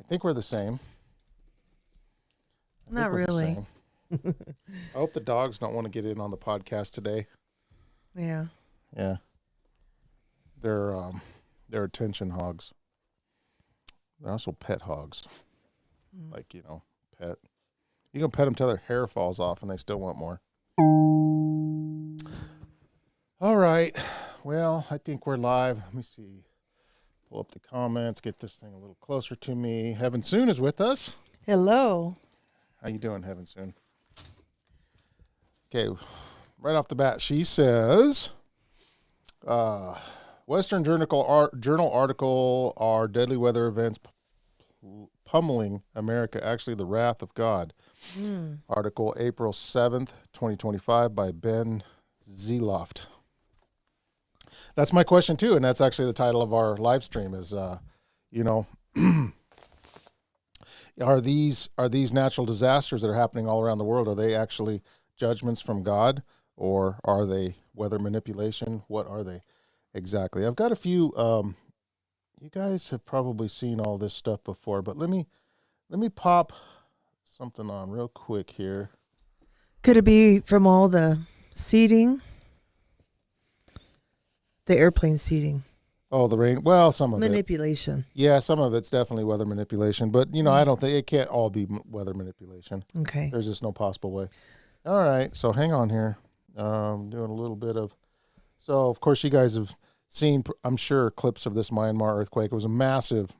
think we're the same. Not really. I hope the dogs don't want to get in on the podcast today. Yeah. Yeah. They're attention hogs. They're also pet hogs. Like, pet. You can pet them till their hair falls off and they still want more. All right. Well, I think we're live. Let me see. Pull up the comments, get this thing a little closer to me. Heaven Soon is with us. Hello. How you doing, Heaven Soon? Okay, right off the bat, she says, Western Journal article, are deadly weather events pummeling America actually the wrath of God? Article, April 7th, 2025, by Ben Zeloft. That's my question, too, and that's actually the title of our live stream is, are these natural disasters that are happening all around the world, are they actually judgments from God, or are they weather manipulation? What are they exactly? I've got a few, you guys have probably seen all this stuff before, but let me pop something on real quick here. Could it be from all the seating? The airplane seating. Oh, the rain. Well, some of manipulation. Yeah, some of it's definitely weather manipulation, but I don't think it can't all be weather manipulation. Okay. There's just no possible way. All right, so hang on here. Doing a little bit of. So of course you guys have seen, I'm sure, clips of this Myanmar earthquake. It was a massive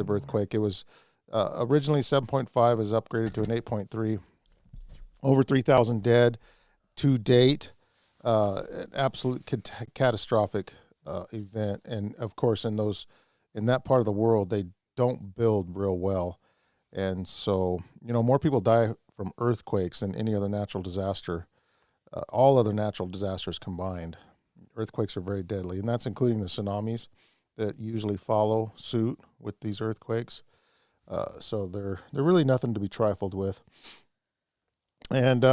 earthquake. It was originally 7.5, is upgraded to an 8.3. Over 3,000 dead to date. An absolute catastrophic event, and of course in that part of the world they don't build real well, and so more people die from earthquakes than any other natural disaster, all other natural disasters combined. Earthquakes are very deadly, and that's including the tsunamis that usually follow suit with these earthquakes. So they're really nothing to be trifled with. And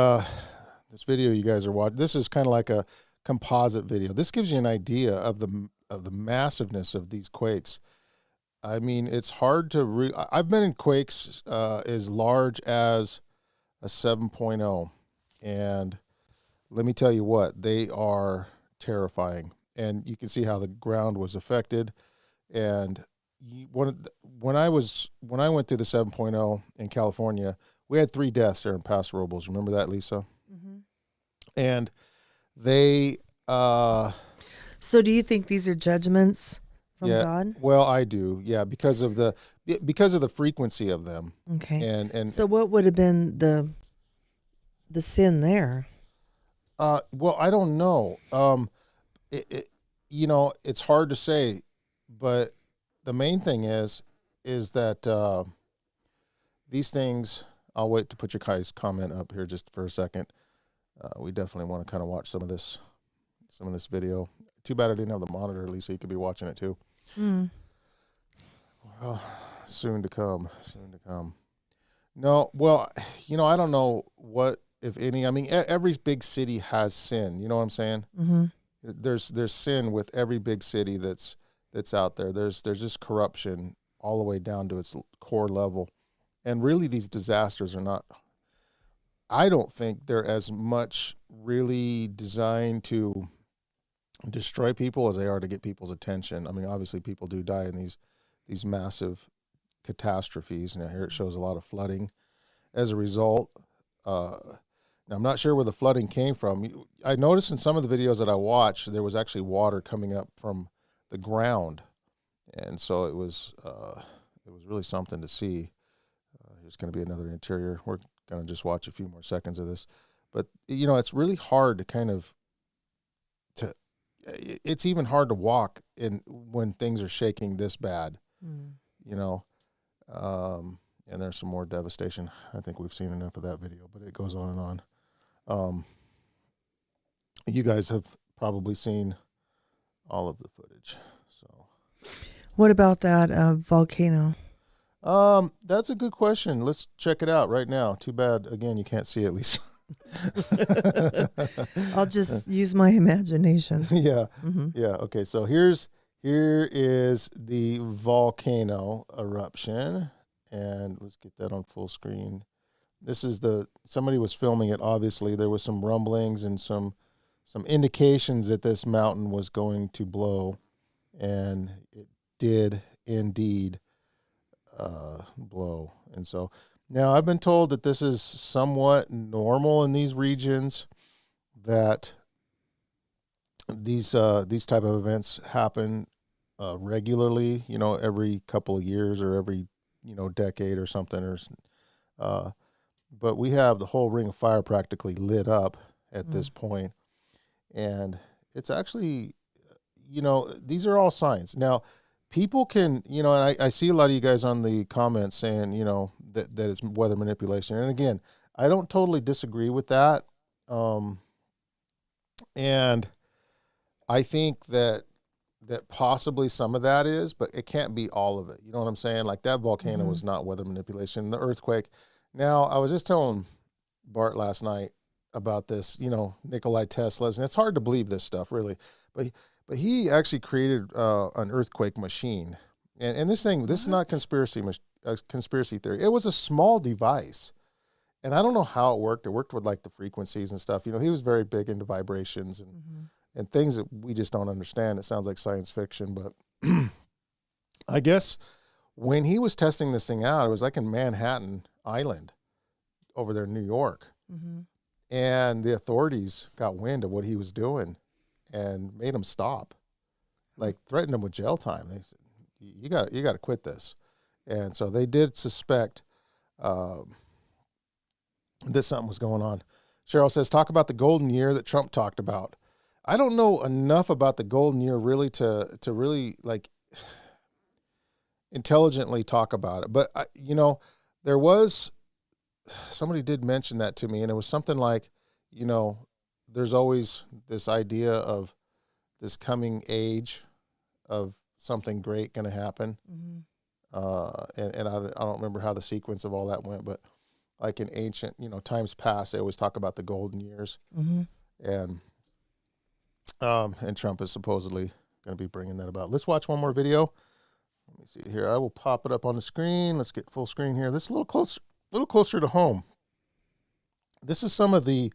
this video you guys are watching, this is kind of like a composite video. This gives you an idea of the massiveness of these quakes. I mean, it's hard to I've been in quakes as large as a 7.0, and let me tell you what, they are terrifying. And you can see how the ground was affected. And when I went through the 7.0 in California, we had 3 deaths there in Paso Robles. Remember that, Lisa? Mm-hmm. And they. So do you think these are judgments from God? Well, I do. Yeah, because of the frequency of them. Okay. And so what would have been the sin there? Well, I don't know. It's hard to say, but the main thing is that these things. I'll wait to put your guys' comment up here just for a second. We definitely want to kind of watch some of this video. Too bad I didn't have the monitor, Lisa. You could be watching it too. Well, soon to come. No, well, I don't know what, if any. I mean, every big city has sin. You know what I'm saying? Mm-hmm. There's sin with every big city that's out there. There's just corruption all the way down to its core level. And really, these disasters are not, I don't think they're as much really designed to destroy people as they are to get people's attention. I mean, obviously, people do die in these massive catastrophes. Now, here it shows a lot of flooding as a result. Now, I'm not sure where the flooding came from. I noticed in some of the videos that I watched, there was actually water coming up from the ground. And so it was really something to see. There's going to be another interior. We're going to just watch a few more seconds of this. But, it's really hard to it's even hard to walk when things are shaking this bad, and there's some more devastation. I think we've seen enough of that video, but it goes on and on. You guys have probably seen all of the footage. So, what about that volcano? That's a good question. Let's check it out right now. Too bad, again, you can't see it, Lisa. I'll just use my imagination. Yeah. Mm-hmm. Yeah. Okay. So here is the volcano eruption, and let's get that on full screen. This is somebody was filming it. Obviously, there was some rumblings and some indications that this mountain was going to blow, and it did indeed blow. And so now I've been told that this is somewhat normal in these regions, that these type of events happen regularly, every couple of years or every, decade or something, but we have the whole Ring of Fire practically lit up at this point. And it's actually, these are all signs. Now, people can, and I see a lot of you guys on the comments saying, that it's weather manipulation. And again, I don't totally disagree with that. And I think that possibly some of that is, but it can't be all of it. You know what I'm saying? Like that volcano was not weather manipulation. The earthquake. Now, I was just telling Bart last night about this, Nikolai Tesla's, and it's hard to believe this stuff really, but he actually created an earthquake machine. And this is not conspiracy theory. It was a small device. And I don't know how it worked. It worked with like the frequencies and stuff. He was very big into vibrations and things that we just don't understand. It sounds like science fiction, but I guess when he was testing this thing out, it was like in Manhattan Island over there in New York. And the authorities got wind of what he was doing and made him stop, like threatened him with jail time. They said, you got to quit this. And so they did suspect that something was going on. Cheryl says, talk about the golden year that Trump talked about. I don't know enough about the golden year really to really like intelligently talk about it. But there was, somebody did mention that to me, and it was something like, there's always this idea of this coming age of something great going to happen. And I don't remember how the sequence of all that went, but like in ancient, times past, they always talk about the golden years. And Trump is supposedly going to be bringing that about. Let's watch one more video. Let me see here. I will pop it up on the screen. Let's get full screen here. This is a little closer to home. This is some of the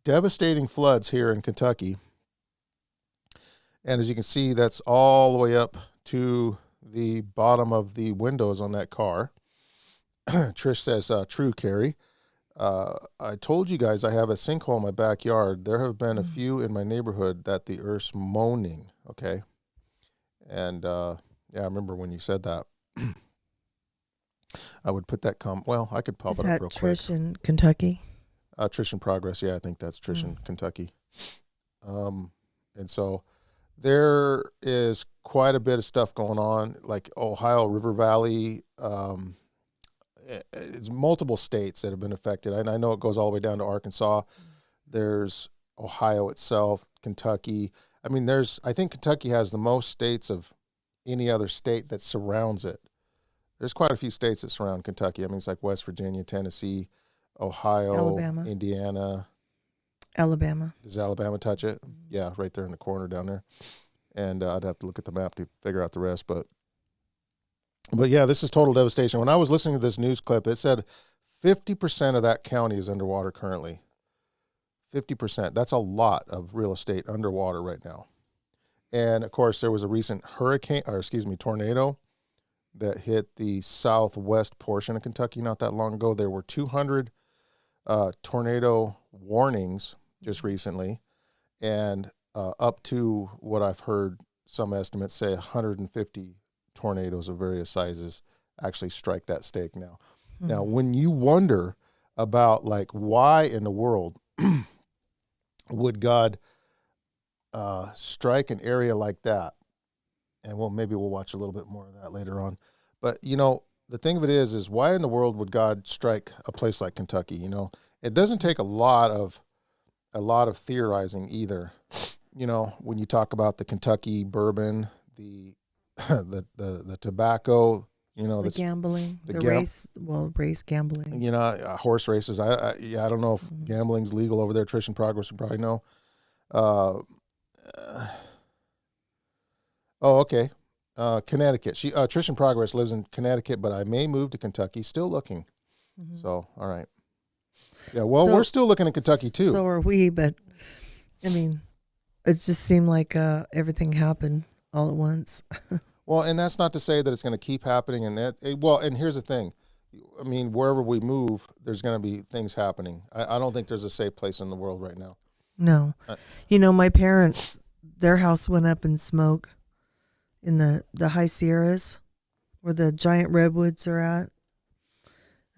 devastating floods here in Kentucky. And as you can see, that's all the way up to the bottom of the windows on that car. Trish says, true, Kary. I told you guys I have a sinkhole in my backyard. There have been a few in my neighborhood that the earth's moaning. Okay. And yeah, I remember when you said that. I would put that I could pop it up real quick. Is that Trish in Kentucky? Trish in Progress. Yeah, I think that's Trish in Kentucky. And so there is quite a bit of stuff going on, like Ohio River Valley. It's multiple states that have been affected. And I know it goes all the way down to Arkansas. There's Ohio itself, Kentucky. I mean, I think Kentucky has the most states of any other state that surrounds it. There's quite a few states that surround Kentucky. I mean, it's like West Virginia, Tennessee, Ohio, Alabama. Indiana. Alabama. Does Alabama touch it? Yeah, right there in the corner down there. And I'd have to look at the map to figure out the rest. But yeah, this is total devastation. When I was listening to this news clip, it said 50% of that county is underwater currently. 50%. That's a lot of real estate underwater right now. And of course, there was a recent tornado that hit the southwest portion of Kentucky not that long ago. There were 200 tornado warnings just recently, and up to what I've heard some estimates say 150 tornadoes of various sizes actually strike that state now. Now, when you wonder about like why in the world would God strike an area like that, and maybe we'll watch a little bit more of that later on. But the thing of it is why in the world would God strike a place like Kentucky? It doesn't take a lot of theorizing either. When you talk about the Kentucky bourbon, the tobacco, the gambling, race gambling. Horse races. I don't know if gambling's legal over there. Trish in Progress would probably know. Okay. Connecticut. Trish in Progress lives in Connecticut, but I may move to Kentucky. Still looking. Mm-hmm. So, all right. Yeah, well, we're still looking at Kentucky, too. So are we, but, I mean, it just seemed like everything happened all at once. Well, and that's not to say that it's going to keep happening. And and here's the thing. I mean, wherever we move, there's going to be things happening. I don't think there's a safe place in the world right now. No. My parents, their house went up in smoke in the high Sierras where the giant redwoods are at.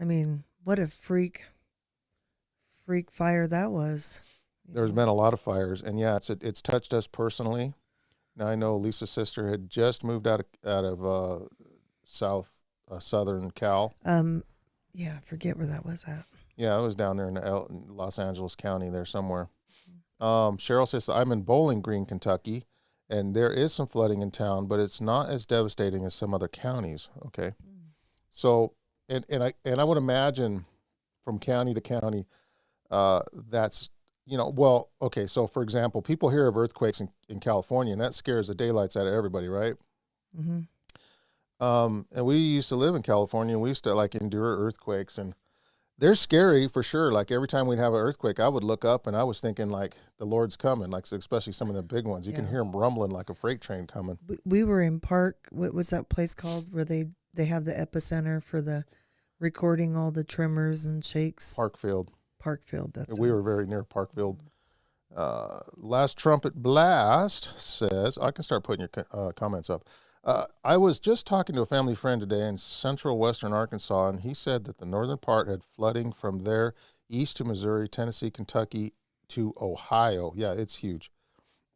I mean, what a freak fire that was. There's been a lot of fires, and yeah, it's touched us personally. Now I know Lisa's sister had just moved out of southern Cal. Yeah, I forget where that was at. Yeah, it was down there in Los Angeles County there somewhere. Cheryl says, I'm in Bowling Green, Kentucky, and there is some flooding in town, but it's not as devastating as some other counties. Okay. So, and I would imagine from county to county, that's, okay. So for example, people hear of earthquakes in California, and that scares the daylights out of everybody, right? Mm-hmm. And we used to live in California, and we used to endure earthquakes, and they're scary for sure. Like every time we'd have an earthquake, I would look up and I was thinking the Lord's coming, especially some of the big ones. You can hear them rumbling like a freight train coming. We were in Park. What was that place called where they have the epicenter for the recording all the tremors and shakes? Parkfield. We were very near Parkfield. Last Trumpet Blast says, I can start putting your comments up. I was just talking to a family friend today in central western Arkansas, and he said that the northern part had flooding from there east to Missouri, Tennessee, Kentucky to Ohio. Yeah, it's huge.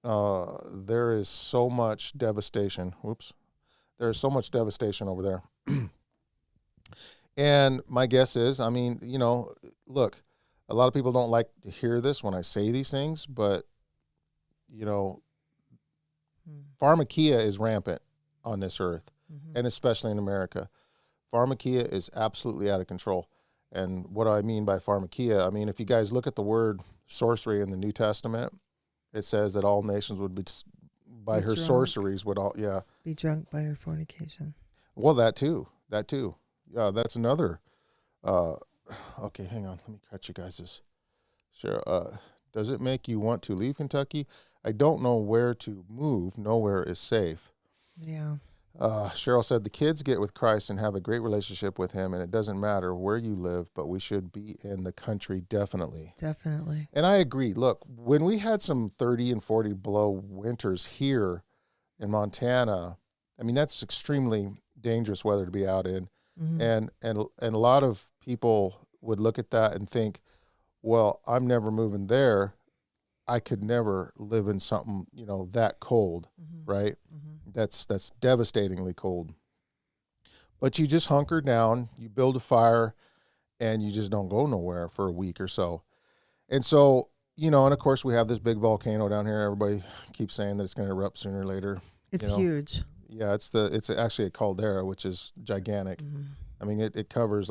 There is so much devastation. There is so much devastation over there. And my guess is, look, a lot of people don't like to hear this when I say these things, but, pharmakia is rampant on this earth, and especially in America. Pharmakia is absolutely out of control. And what do I mean by pharmakia? I mean, if you guys look at the word sorcery in the New Testament, it says that all nations would be, by her sorceries, would all, be drunk by her fornication. Well, that too. Yeah, that's another. Okay, hang on. Let me catch you guys this. Sure. Does it make you want to leave Kentucky? I don't know where to move. Nowhere is safe. Yeah. Cheryl said, the kids get with Christ and have a great relationship with him, and it doesn't matter where you live, but we should be in the country, definitely. Definitely. And I agree. Look, when we had some 30 and 40 below winters here in Montana, I mean, that's extremely dangerous weather to be out in. Mm-hmm. And a lot of people would look at that and think, well, I'm never moving there. I could never live in something, that cold, right? Mm-hmm. That's devastatingly cold. But you just hunker down, you build a fire, and you just don't go nowhere for a week or so. And so, and of course we have this big volcano down here. Everybody keeps saying that it's going to erupt sooner or later. It's huge. Yeah, it's actually a caldera, which is gigantic. Mm-hmm. I mean, it covers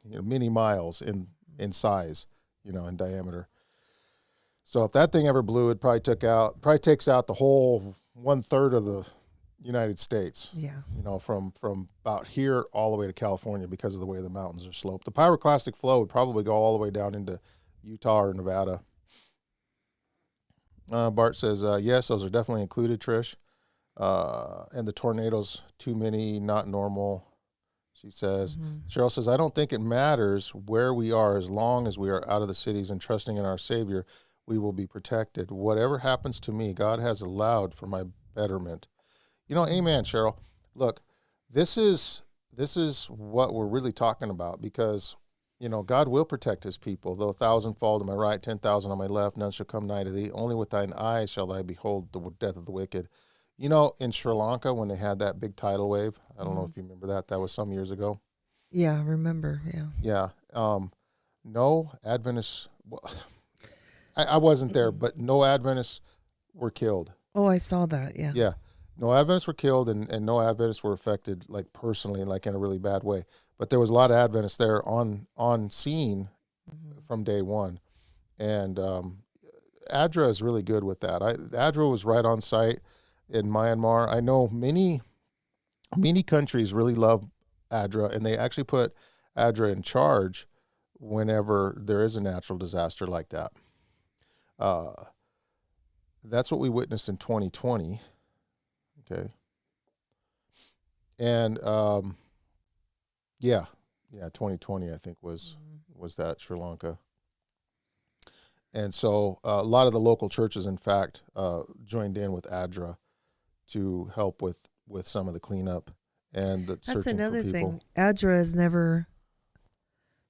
many miles in size, in diameter. So if that thing ever blew, it probably takes out the whole 1/3 of the United States. Yeah. From about here all the way to California because of the way the mountains are sloped. The pyroclastic flow would probably go all the way down into Utah or Nevada. Bart says, yes, those are definitely included, Trish. And the tornadoes, too many, not normal. She says, Cheryl says, I don't think it matters where we are as long as we are out of the cities and trusting in our Savior, we will be protected. Whatever happens to me, God has allowed for my betterment. Amen, Cheryl. Look, this is what we're really talking about because, God will protect his people. Though 1,000 fall to my right, 10,000 on my left, none shall come nigh to thee. Only with thine eyes shall thou behold the death of the wicked. In Sri Lanka, when they had that big tidal wave, I don't know if you remember that. That was some years ago. Yeah, I remember. Yeah. Yeah. No Adventists, I wasn't there, but no Adventists were killed. Oh, I saw that. Yeah. Yeah. No Adventists were killed and no Adventists were affected, personally, in a really bad way. But there was a lot of Adventists there on scene from day one. And ADRA is really good with that. ADRA was right on site. in Myanmar. I know many countries really love ADRA, and they actually put ADRA in charge whenever there is a natural disaster like that. That's what we witnessed in 2020. Okay. And yeah, 2020 I think was that Sri Lanka. And so a lot of the local churches, in fact, joined in with ADRA to help with some of the cleanup and the That's searching another for people. thing. ADRA has never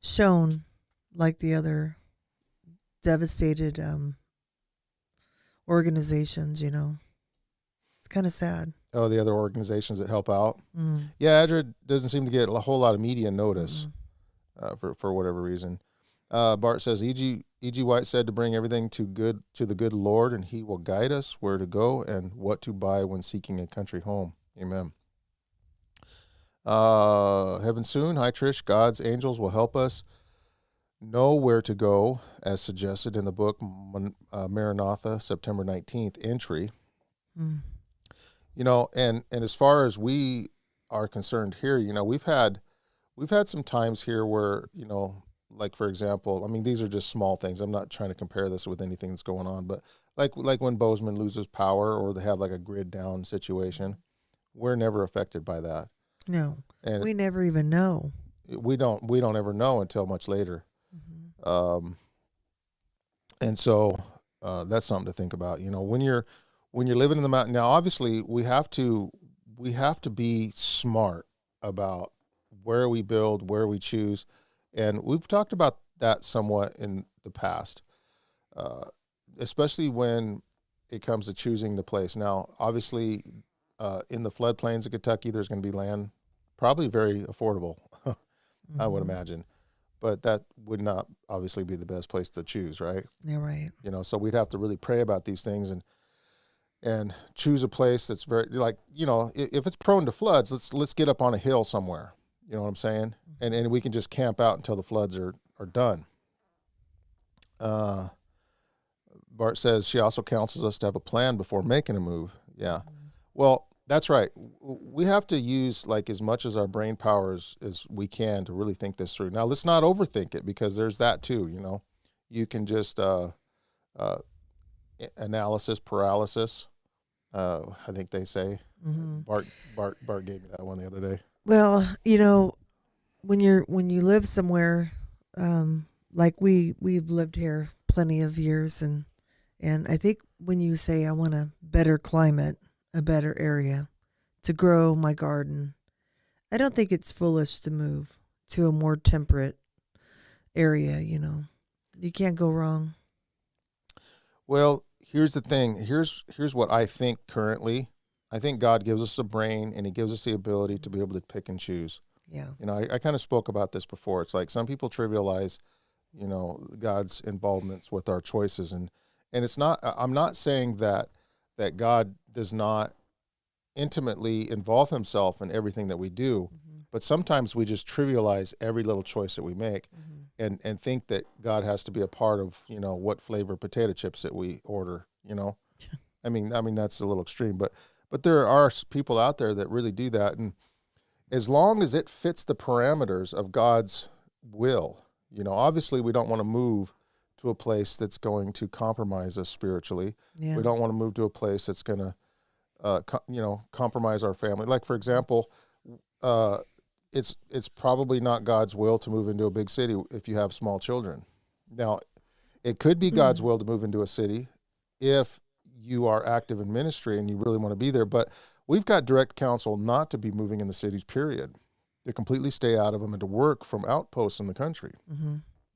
shown like the other devastated organizations, you know. It's kind of sad. Oh, the other organizations that help out. Mm. Yeah, ADRA doesn't seem to get a whole lot of media notice for whatever reason. Bart says, E.G. White said to bring everything to the good Lord, and he will guide us where to go and what to buy when seeking a country home. Amen. Heaven soon. Hi, Trish. God's angels will help us know where to go, as suggested in the book Maranatha, September 19th entry. Mm. You know, and as far as we are concerned here, you know, we've had some times here where, you know, like for example, I mean, these are just small things. I'm not trying to compare this with anything that's going on, but like when Bozeman loses power or they have like a grid down situation, we're never affected by that. No, and we never even know. We don't ever know until much later. Mm-hmm. And so that's something to think about. You know, when you're living in the mountain. Now, obviously, we have to be smart about where we build, where we choose, and we've talked about that somewhat in the past, especially when it comes to choosing the place. Now, obviously, in the floodplains of Kentucky, there's going to be land probably very affordable, I would imagine. But that would not obviously be the best place to choose, right? Yeah, right. You know, so we'd have to really pray about these things and choose a place that's very, like, you know, if it's prone to floods, let's get up on a hill somewhere. You know what I'm saying? And we can just camp out until the floods are done. Bart says she also counsels us to have a plan before making a move. Yeah. Well, that's right. We have to use like as much as our brain power as we can to really think this through. Now, let's not overthink it, because there's that too, you know. You can just analysis paralysis, I think they say. Mm-hmm. Bart gave me that one the other day. Well, you know, when you live somewhere, like we've lived here plenty of years, and I think when you say I want a better climate, a better area to grow my garden, I don't think it's foolish to move to a more temperate area. You know, you can't go wrong. Well, here's the thing. Here's what I think currently. I think God gives us a brain, and he gives us the ability to be able to pick and choose. Yeah. You know, I kind of spoke about this before. It's like some people trivialize, you know, God's involvements with our choices. And it's not, I'm not saying that God does not intimately involve himself in everything that we do, but sometimes we just trivialize every little choice that we make and think that God has to be a part of, you know, what flavor potato chips that we order, you know. I mean that's a little extreme, but there are people out there that really do that, and as long as it fits the parameters of God's will, you know, obviously we don't want to move to a place that's going to compromise us spiritually. Yeah. We don't want to move to a place that's going to, you know, compromise our family. Like, for example, it's probably not God's will to move into a big city if you have small children. Now, it could be God's will to move into a city if you are active in ministry and you really want to be there. But we've got direct counsel not to be moving in the cities, period. To completely stay out of them and to work from outposts in the country.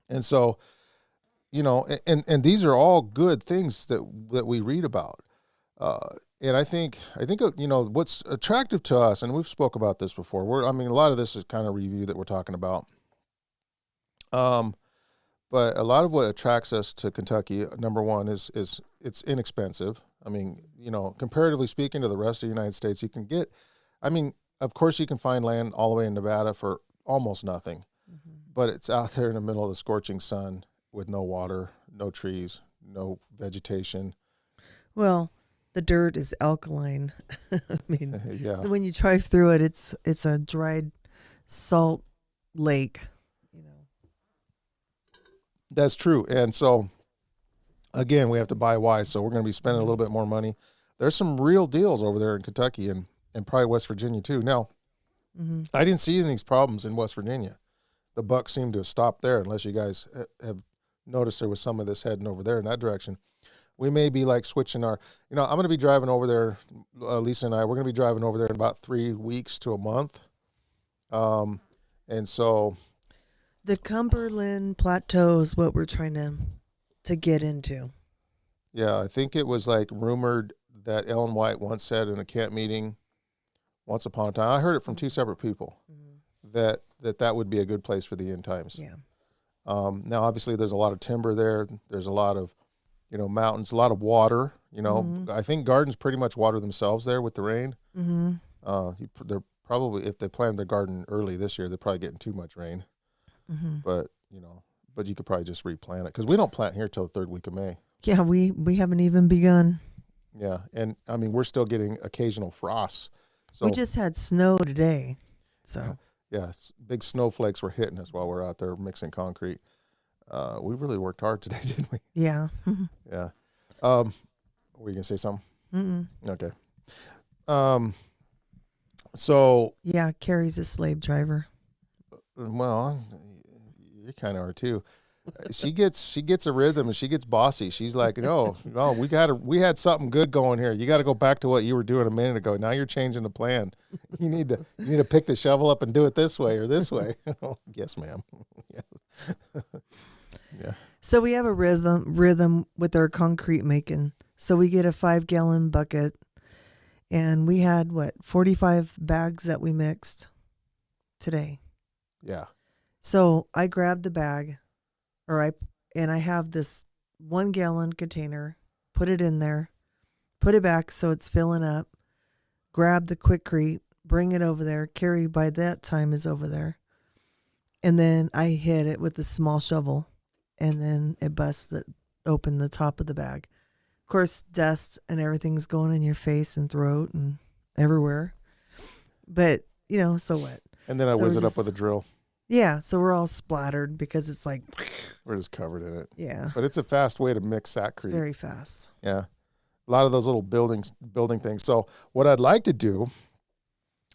And so, you know, and these are all good things that we read about. And I think, you know, what's attractive to us, and we've spoke about this before, a lot of this is kind of review that we're talking about. But a lot of what attracts us to Kentucky, number one, is it's inexpensive. I mean, you know, comparatively speaking to the rest of the United States, you can get, I mean, of course you can find land all the way in Nevada for almost nothing, but it's out there in the middle of the scorching sun with no water, no trees, no vegetation. Well, the dirt is alkaline. I mean, Yeah, when you drive through it, it's a dried salt lake. You know. that's true. And so, again, we have to buy wise. So we're going to be spending a little bit more money. There's some real deals over there in Kentucky and probably West Virginia too. Now, Mm-hmm. I didn't see any of these problems in West Virginia. The buck seemed to have stopped there, unless you guys have noticed there was some of this heading over there in that direction. We may be like switching our, I'm going to be driving over there. Lisa and I, we're going to be driving over there in about 3 weeks to a month. And so The Cumberland Plateau is what we're trying to get into. yeah, I think it was like rumored that Ellen White once said in a camp meeting once upon a time. I heard it from two separate people that would be a good place for the end times. Yeah. Now, obviously, there's a lot of timber there. There's a lot of, mountains, a lot of water. I think gardens pretty much water themselves there with the rain. Mm-hmm. They're probably, if they planted their garden early this year, they're probably getting too much rain. Mm-hmm. But you could probably just replant it because we don't plant here till the third week of May. Yeah, we haven't even begun. Yeah, and I mean we're still getting occasional frosts. So We just had snow today, so yeah, big snowflakes were hitting us while we're out there mixing concrete. We really worked hard today, didn't we? yeah. Yeah. Were you gonna say something? Mm-mm. Okay. So Yeah, Kary's a slave driver. well, you kind of are too. She gets a rhythm and she gets bossy. She's like, no, we had something good going here. You got to go back to what you were doing a minute ago. Now you're changing the plan. You need to pick the shovel up and do it this way or this way. Yes, ma'am. Yeah. So we have a rhythm with our concrete making. So we get a 5-gallon bucket, and we had 45 bags that we mixed today. Yeah. So I grabbed the bag, and I have this 1-gallon container, put it in there, put it back so it's filling up, grab the Quikrete, bring it over there. Kary by that time is over there. And then I hit it with a small shovel, and then it busts open the top of the bag. Of course, dust and everything's going in your face and throat and everywhere. But, so what? And then I whiz it up with a drill. Yeah, so we're all splattered because it's like... We're just covered in it. Yeah. But it's a fast way to mix Sackcrete. Very fast. Yeah. A lot of those little building things. So what I'd like to do,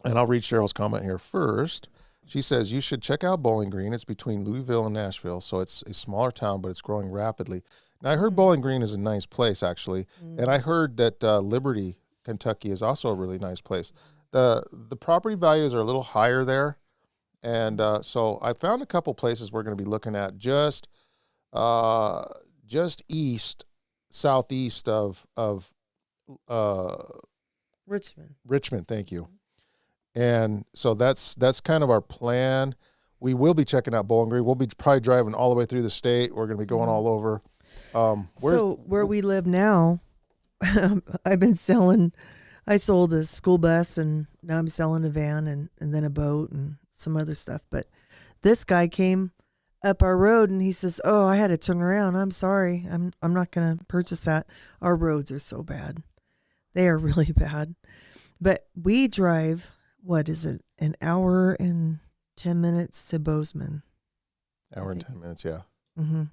and I'll read Cheryl's comment here first. She says, you should check out Bowling Green. It's between Louisville and Nashville, so it's a smaller town, but it's growing rapidly. Now, I heard Bowling Green is a nice place, actually, and I heard that Liberty, Kentucky is also a really nice place. The property values are a little higher there, and so I found a couple places we're going to be looking at just southeast of Richmond, thank you. And so that's kind of our plan. We will be checking out Bowling Green. We'll be probably driving all the way through the state. We're going to be going all over. So where we live now, I sold a school bus, and now I'm selling a van and then a boat and some other stuff. But this guy came up our road and he says, oh, I had to turn around. I'm sorry. I'm not going to purchase that. Our roads are so bad. They are really bad. But we drive, what is it, an hour and 10 minutes to Bozeman. Hour and 10 minutes, yeah. Mm-hmm.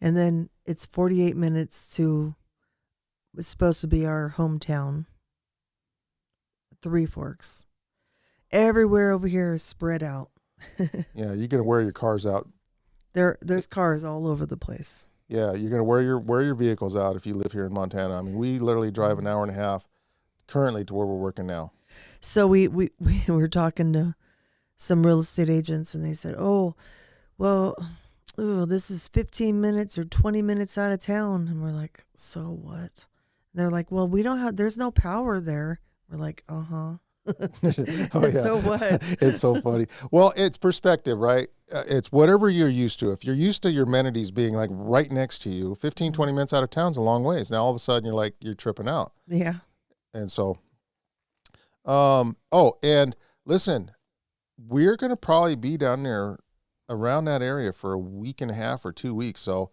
And then it's 48 minutes to, it's supposed to be our hometown, Three Forks. Everywhere over here is spread out. Yeah, you're going to wear your cars out. There's cars all over the place. Yeah, you're going to wear your vehicles out if you live here in Montana. I mean, we literally drive an hour and a half currently to where we're working now. So we were talking to some real estate agents, and they said, oh, well, this is 15 minutes or 20 minutes out of town. And we're like, so what? And they're like, well, there's no power there. We're like, uh-huh. Oh, yeah. So what? It's so funny. Well, it's perspective, right? It's whatever you're used to. If you're used to your amenities being like right next to you, 15, 20 minutes out of town's a long ways. Now all of a sudden you're tripping out. Yeah. And so, and listen, we're going to probably be down there around that area for a week and a half or 2 weeks. So,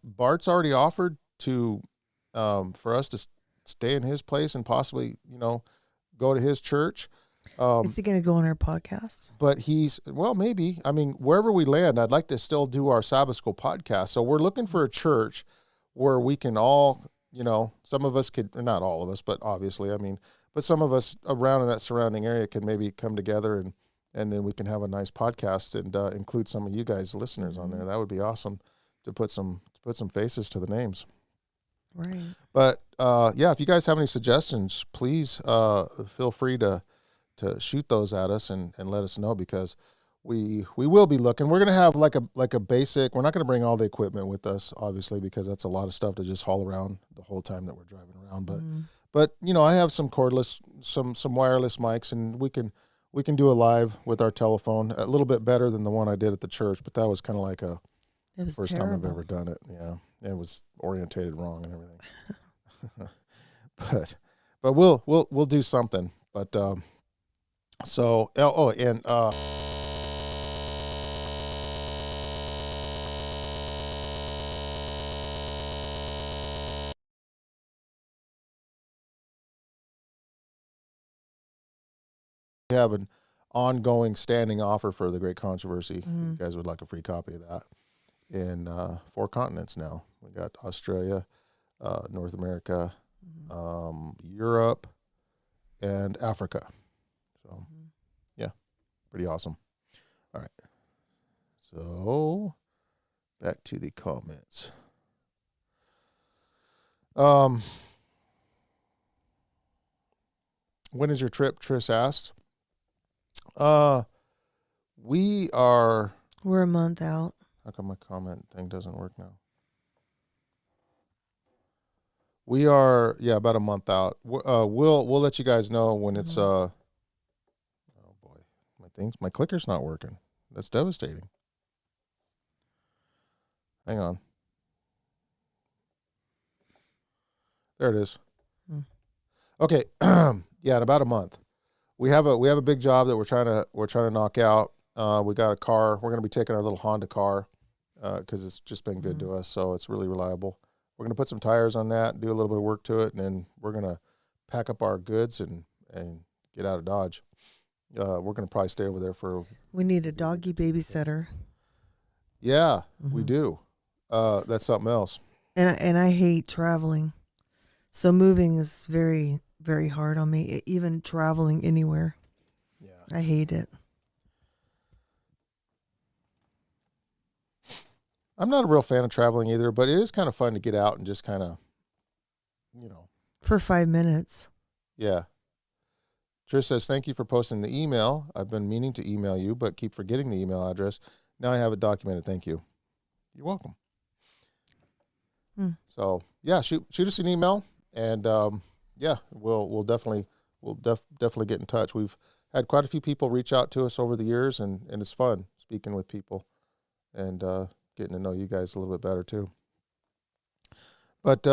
Bart's already offered for us stay in his place and possibly, go to his church. Is he going to go on our podcast? But maybe. I mean, wherever we land, I'd like to still do our Sabbath School podcast. So we're looking for a church where we can all, some of us could, not all of us, but obviously, but some of us around in that surrounding area can maybe come together and then we can have a nice podcast and include some of you guys listeners on there. That would be awesome to put some faces to the names. Right. But if you guys have any suggestions, please feel free to shoot those at us and let us know, because we will be looking. We're going to have like a basic, we're not going to bring all the equipment with us, obviously, because that's a lot of stuff to just haul around the whole time that we're driving around. But I have some cordless, some wireless mics, and we can do a live with our telephone, a little bit better than the one I did at the church, but that was kind of like it was first terrible. time I've ever done it. Yeah. It was orientated wrong and everything. but we'll do something. But we have an ongoing standing offer for the Great Controversy. You guys would like a free copy of that in 4 continents now. We got Australia, North America, Europe, and Africa. So, yeah, pretty awesome. All right. So, back to the comments. When is your trip? Trish asked. We're a month out. How come my comment thing doesn't work now? We are, about a month out. We'll let you guys know when it's oh boy, my clicker's not working. That's devastating. Hang on. There it is. Okay. In about a month. We have a big job that we're trying to knock out. We got a car. We're going to be taking our little Honda car because it's just been good to us, so it's really reliable. We're going to put some tires on that, do a little bit of work to it, and then we're going to pack up our goods and get out of Dodge. We're going to probably stay over there for. We need a doggy babysitter. Yeah, we do. That's something else. And I hate traveling, so moving is very, very hard on me. Even traveling anywhere, I hate it. I'm not a real fan of traveling either, but it is kind of fun to get out and just kind of, For 5 minutes. Yeah. Trish says, thank you for posting the email. I've been meaning to email you, but keep forgetting the email address. Now I have it documented. Thank you. You're welcome. So, shoot us an email, and we'll definitely get in touch. We've had quite a few people reach out to us over the years, and it's fun speaking with people and getting to know you guys a little bit better too. But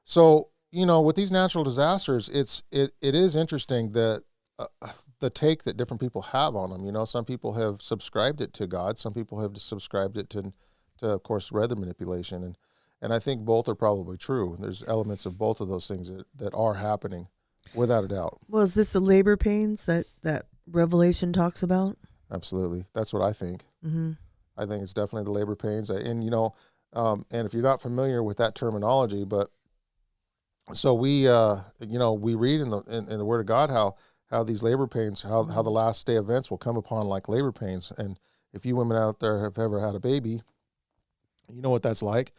so with these natural disasters, it is interesting that the take that different people have on them. Some people have subscribed it to God, some people have subscribed it to of course weather manipulation, and I think both are probably true. There's elements of both of those things that are happening, without a doubt. Well, is this the labor pains that Revelation talks about? Absolutely, that's what I think. I think it's definitely the labor pains, and if you're not familiar with that terminology, but so we read in the Word of God how these labor pains, how the last day events will come upon like labor pains, and if you women out there have ever had a baby, you know what that's like.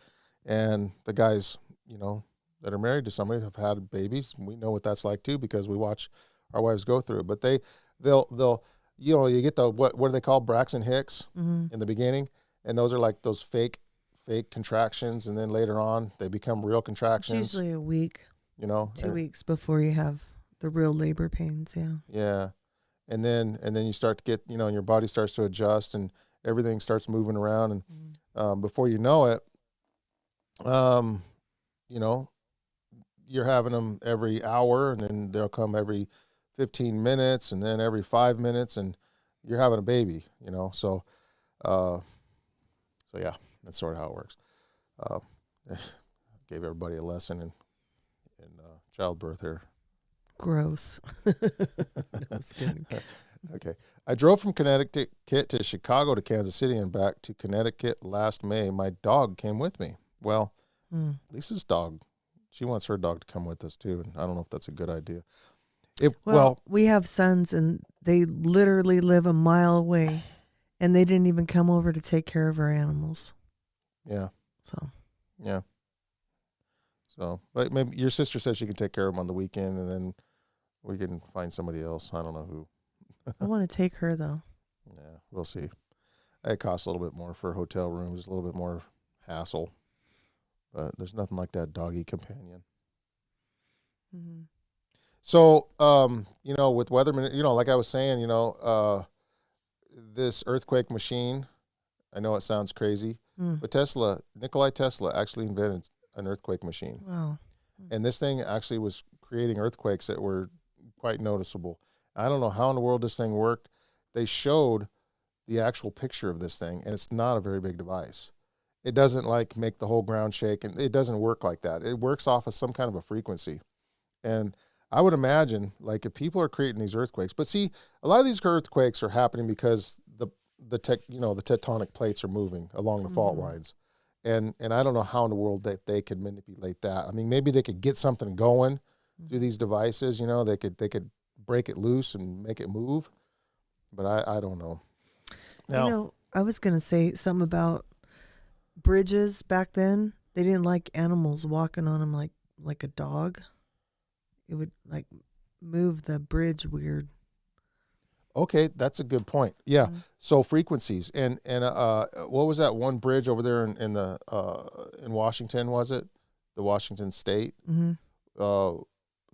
And the guys, that are married to somebody have had babies. We know what that's like too, because we watch our wives go through it. But they'll you get the what do they call Braxton Hicks in the beginning, and those are like those fake contractions, and then later on they become real contractions. It's usually a week, 2 weeks before you have the real labor pains. Yeah, and then you start to get and your body starts to adjust and everything starts moving around, and before you know it. You're having them every hour, and then they'll come every 15 minutes, and then every 5 minutes, and you're having a baby, So yeah, that's sort of how it works. Gave everybody a lesson childbirth here. Gross. No, I was kidding. Okay. I drove from Connecticut to Chicago to Kansas City and back to Connecticut last May. My dog came with me. Well, Lisa's dog, she wants her dog to come with us too, and I don't know if that's a good idea. Well, we have sons, and they literally live a mile away, and they didn't even come over to take care of our animals. Yeah. So. Yeah. So, but maybe your sister says she can take care of them on the weekend, and then we can find somebody else. I don't know who. I want to take her, though. Yeah, we'll see. It costs a little bit more for hotel rooms, a little bit more hassle, but there's nothing like that doggy companion. Mm-hmm. So, with weathermen, like I was saying, this earthquake machine, I know it sounds crazy, but Nikola Tesla actually invented an earthquake machine. Wow. And this thing actually was creating earthquakes that were quite noticeable. I don't know how in the world this thing worked. They showed the actual picture of this thing, and it's not a very big device. It doesn't make the whole ground shake, and it doesn't work like that. It works off of some kind of a frequency. And I would imagine, if people are creating these earthquakes, but see, a lot of these earthquakes are happening because the tectonic plates are moving along the fault lines. And I don't know how in the world that they could manipulate that. I mean, maybe they could get something going through these devices. They could break it loose and make it move. But I don't know. Now, I was going to say something about bridges back then. They didn't like animals walking on them like a dog. It would move the bridge weird. Okay, that's a good point. Yeah. Mm-hmm. So frequencies and what was that one bridge over there in Washington? Was it the Washington State? Mm-hmm.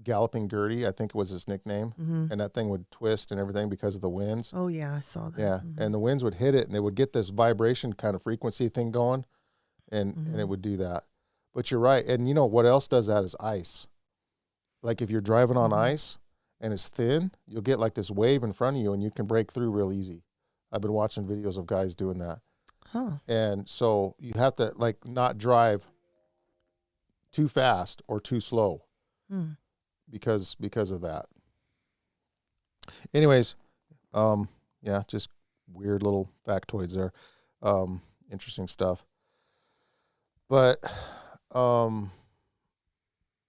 Galloping Gertie, I think it was his nickname, and that thing would twist and everything because of the winds. Oh yeah, I saw that. Yeah, and the winds would hit it, and it would get this vibration kind of frequency thing going, and it would do that. But you're right, and what else does that is ice. Like if you're driving on ice and it's thin, you'll get this wave in front of you, and you can break through real easy. I've been watching videos of guys doing that. Huh. And so you have to not drive too fast or too slow. Because of that. Anyways, just weird little factoids there. Interesting stuff. But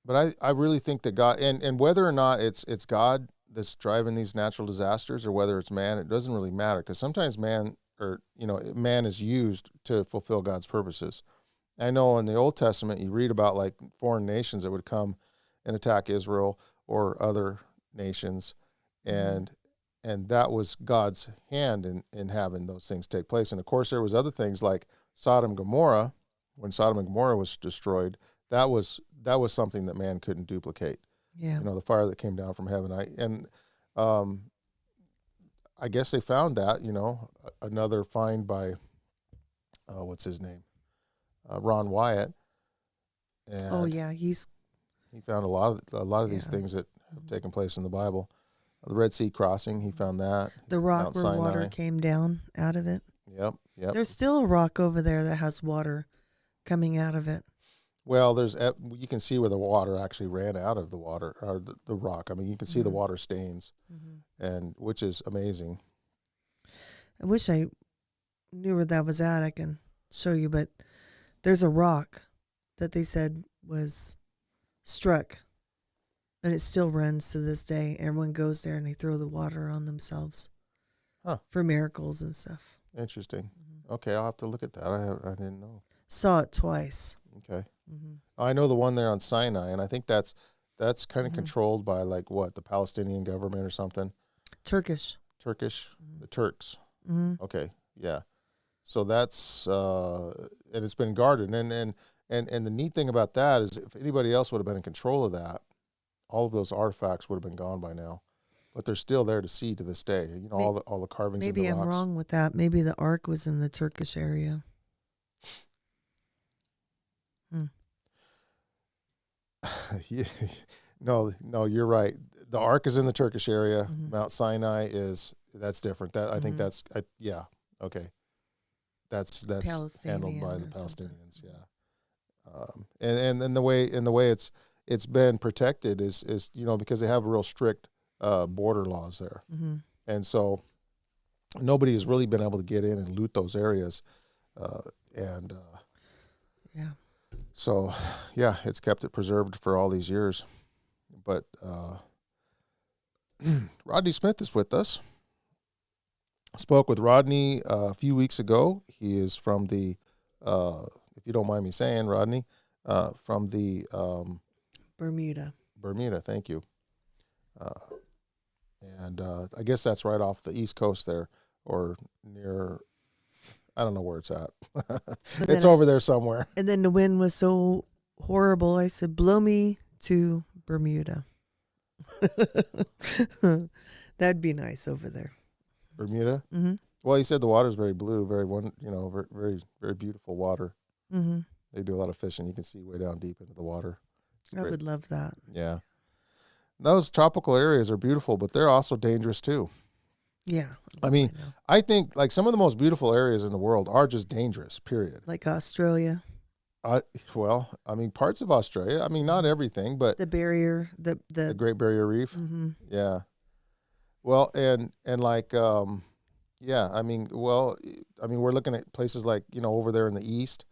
I really think that God, and whether or not it's God that's driving these natural disasters or whether it's man, it doesn't really matter, because sometimes man is used to fulfill God's purposes. I know in the Old Testament you read about foreign nations that would come and attack Israel or other nations, and that was God's hand in having those things take place. And of course there was other things like Sodom and Gomorrah. When Sodom and Gomorrah was destroyed, that was something that man couldn't duplicate. Yeah. The fire that came down from heaven. I guess they found that, another find by what's his name? Ron Wyatt. And he found a lot of these things that have taken place in the Bible. The Red Sea crossing, he found that. The rock where water came down out of it. Yep. There's still a rock over there that has water coming out of it. Well, you can see where the water actually ran out of the water or the rock. I mean, you can see the water stains, and which is amazing. I wish I knew where that was at. I can show you, but there's a rock that they said was struck, and it still runs to this day. Everyone goes there and they throw the water on themselves for miracles and stuff. Interesting. Okay, I'll have to look at that. I didn't know. Saw it twice. Okay. I know the one there on Sinai, and I think that's kind of controlled by the Palestinian government or something. Turkish, the Turks. Okay, yeah. So that's and it's been guarded, and the neat thing about that is if anybody else would have been in control of that, all of those artifacts would have been gone by now. But they're still there to see to this day. All the carvings. Maybe in the I'm rocks. wrong with that. Maybe the ark was in the Turkish area. No, you're right. The ark is in the Turkish area. Mount Sinai that's different. I think that's okay. That's handled by the Palestinians. Yeah, and the way it's been protected is because they have real strict border laws there, and so nobody has really been able to get in and loot those areas, and Yeah. so yeah, it's kept it preserved for all these years. But Rodney Smith is with us. Spoke with Rodney a few weeks ago. He is from the, if you don't mind me saying, Rodney, from the Bermuda. Bermuda. Thank you. And I guess that's right off the East Coast there, or near. I don't know where it's at. It's over there somewhere. And then the wind was so horrible. I said, "Blow me to Bermuda." That'd be nice over there. Bermuda. Mm-hmm. Well, he said the water's very blue, very, very, very beautiful water. Mm-hmm. They do a lot of fishing. You can see way down deep into the water. I would love that. Yeah. Those tropical areas are beautiful, but they're also dangerous too. Yeah. I mean, I think like some of the most beautiful areas in the world are just dangerous, period. Like Australia. Well, I mean, parts of Australia. I mean, not everything, but the barrier, the Great Barrier Reef. Mm-hmm. Yeah. Well, and like, yeah, I mean, we're looking at places like, over there in the east,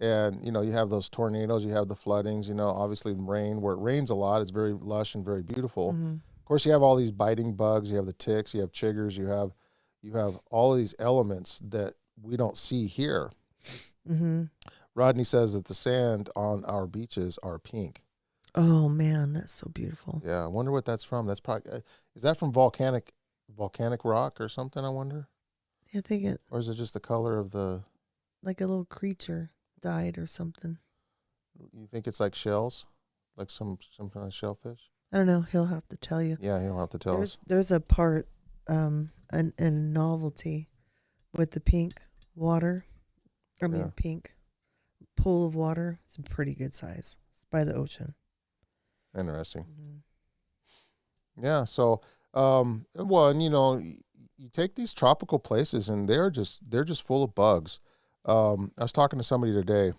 and, you have those tornadoes, you have the floodings, obviously the rain. Where it rains a lot, it's very lush and very beautiful. Mm-hmm. Of course, you have all these biting bugs, you have the ticks, you have chiggers, you have all of these elements that we don't see here. Mm-hmm. Rodney says that the sand on our beaches are pink. Oh man, that's so beautiful. Yeah, I wonder what that's from. That's probably is that from volcanic rock or something? I wonder. I think it. Or is it just the color of the? Like a little creature died or something. You think it's like shells, like some kind of shellfish? I don't know. He'll have to tell you. Yeah, he'll have to tell us. There's a part, a novelty, with the pink water. I mean, pink pool of water. It's a pretty good size. It's by the ocean. Interesting. Mm-hmm. Yeah. So, well, and you take these tropical places, and they're just full of bugs. I was talking to somebody today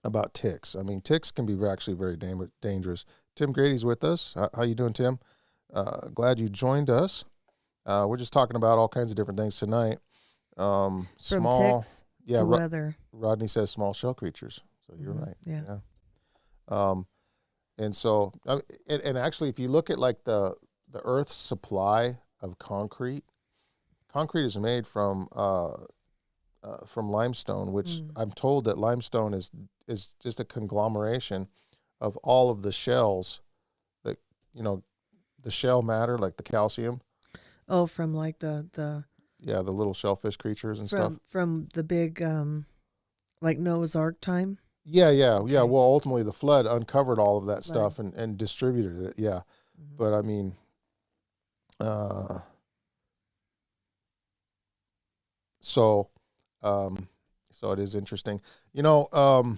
about ticks. I mean, ticks can be actually very dangerous. Tim Grady's with us. How you doing, Tim? Glad you joined us. We're just talking about all kinds of different things tonight. From small ticks to weather. Rodney says small shell creatures. So you're right. Yeah. And so, and actually, if you look at like the Earth's supply of concrete is made from limestone, which I'm told that limestone is just a conglomeration of all of the shells that, the shell matter, like the calcium. Oh, from like the yeah, the little shellfish creatures and stuff. From the big, like Noah's Ark time. Yeah. Well, ultimately the flood uncovered all of that stuff and distributed it. Yeah. Mm-hmm. But I mean, so it is interesting, and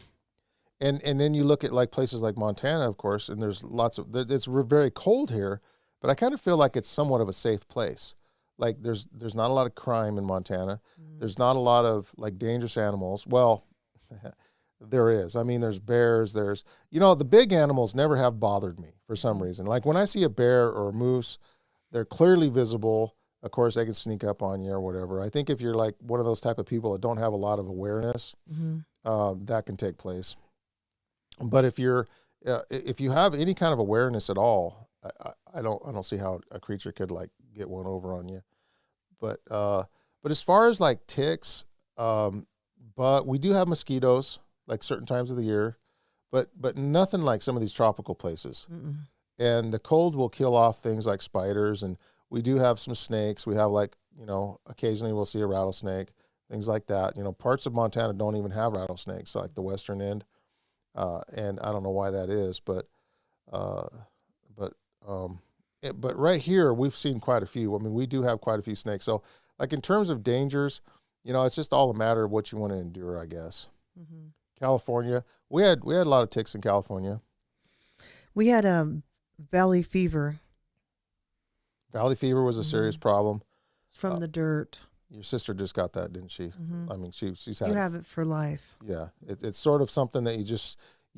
then you look at like places like Montana, of course, and there's it's very cold here, but I kind of feel like it's somewhat of a safe place. Like there's not a lot of crime in Montana. Mm. There's not a lot of like dangerous animals. Well, there is. I mean, there's bears. There's, the big animals never have bothered me for some reason. Like when I see a bear or a moose, they're clearly visible. Of course, they can sneak up on you or whatever. I think if you're like one of those type of people that don't have a lot of awareness, that can take place. But if you have any kind of awareness at all, I don't see how a creature could like get one over on you. But as far as like ticks, but we do have mosquitoes like certain times of the year, but nothing like some of these tropical places. Mm-mm. And the cold will kill off things like spiders, and we do have some snakes. We have like, occasionally we'll see a rattlesnake, things like that. Parts of Montana don't even have rattlesnakes, like the western end. And I don't know why that is, but right here we've seen quite a few. I mean, we do have quite a few snakes. So like in terms of dangers, it's just all a matter of what you want to endure, I guess. Mm-hmm. California, we had a lot of ticks in California. We had valley fever. Valley fever was a serious problem. It's from the dirt. Your sister just got that, didn't she? Mm-hmm. I mean, she's had. You have it for life. Yeah, it's sort of something that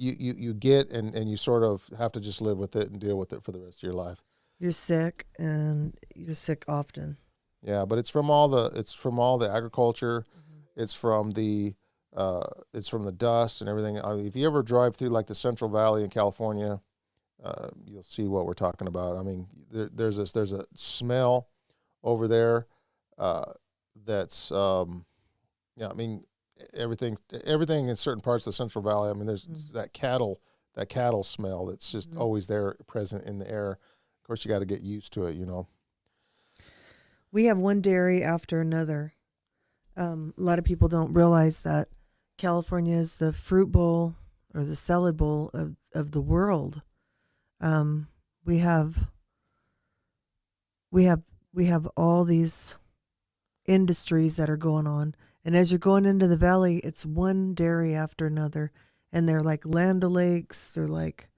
you get, and you sort of have to just live with it and deal with it for the rest of your life. You're sick, and you're sick often. Yeah, but it's from all the agriculture, it's from the dust and everything. I mean, if you ever drive through like the Central Valley in California, you'll see what we're talking about. I mean, there's a smell over there that's yeah. I mean, everything in certain parts of the Central Valley. I mean, there's that cattle smell that's just always there, present in the air. Of course, you got to get used to it, you know. We have one dairy after another. A lot of people don't realize that California is the fruit bowl or the salad bowl of the world. We have all these industries that are going on, and as you're going into the valley, it's one dairy after another, and they're like Land O'Lakes, they're like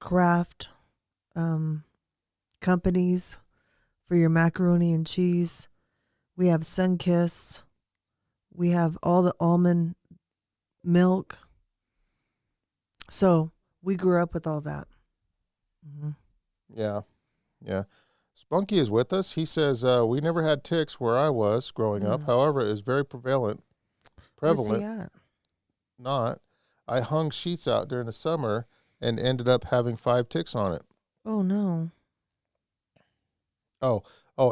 craft companies for your macaroni and cheese. We have Sunkist. We have all the almond milk. So we grew up with all that. Mm-hmm. Yeah. Spunky is with us. He says, we never had ticks where I was growing up. However, it is very prevalent. Where's he at? Not. I hung sheets out during the summer and ended up having 5 ticks on it. Oh, no. Oh,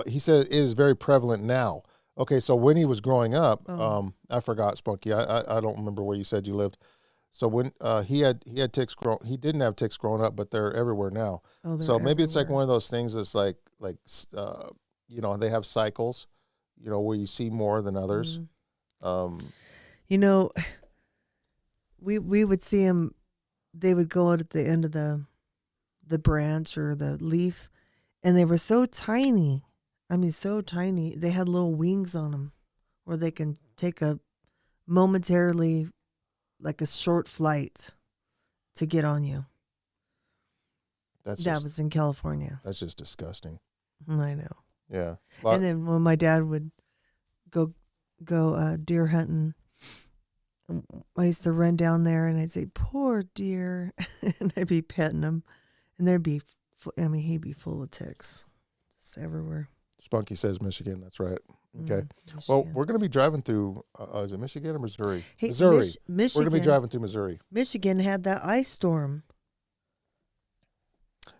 he said it is very prevalent now. Okay, so when he was growing up, I forgot, Spunky. I don't remember where you said you lived. So when he had ticks he didn't have ticks growing up, but they're everywhere now. Oh, they're so maybe everywhere. it's like one of those things that's like you know, they have cycles, you know, where you see more than others. You know, we would see them. They would go out at the end of the branch or the leaf, and they were so tiny. I mean, so tiny. They had little wings on them, where they can take a momentarily, like a short flight, to get on you. That was in California. That's just disgusting. I know. Yeah. And then when my dad would go deer hunting, I used to run down there and I'd say, "Poor deer," and I'd be petting him, and he'd be full of ticks, just everywhere. Spunky says Michigan. That's right. Okay. Well, we're going to be driving through. Is it Michigan or Missouri? Hey, Missouri. Michigan. We're going to be driving through Missouri. Michigan had that ice storm.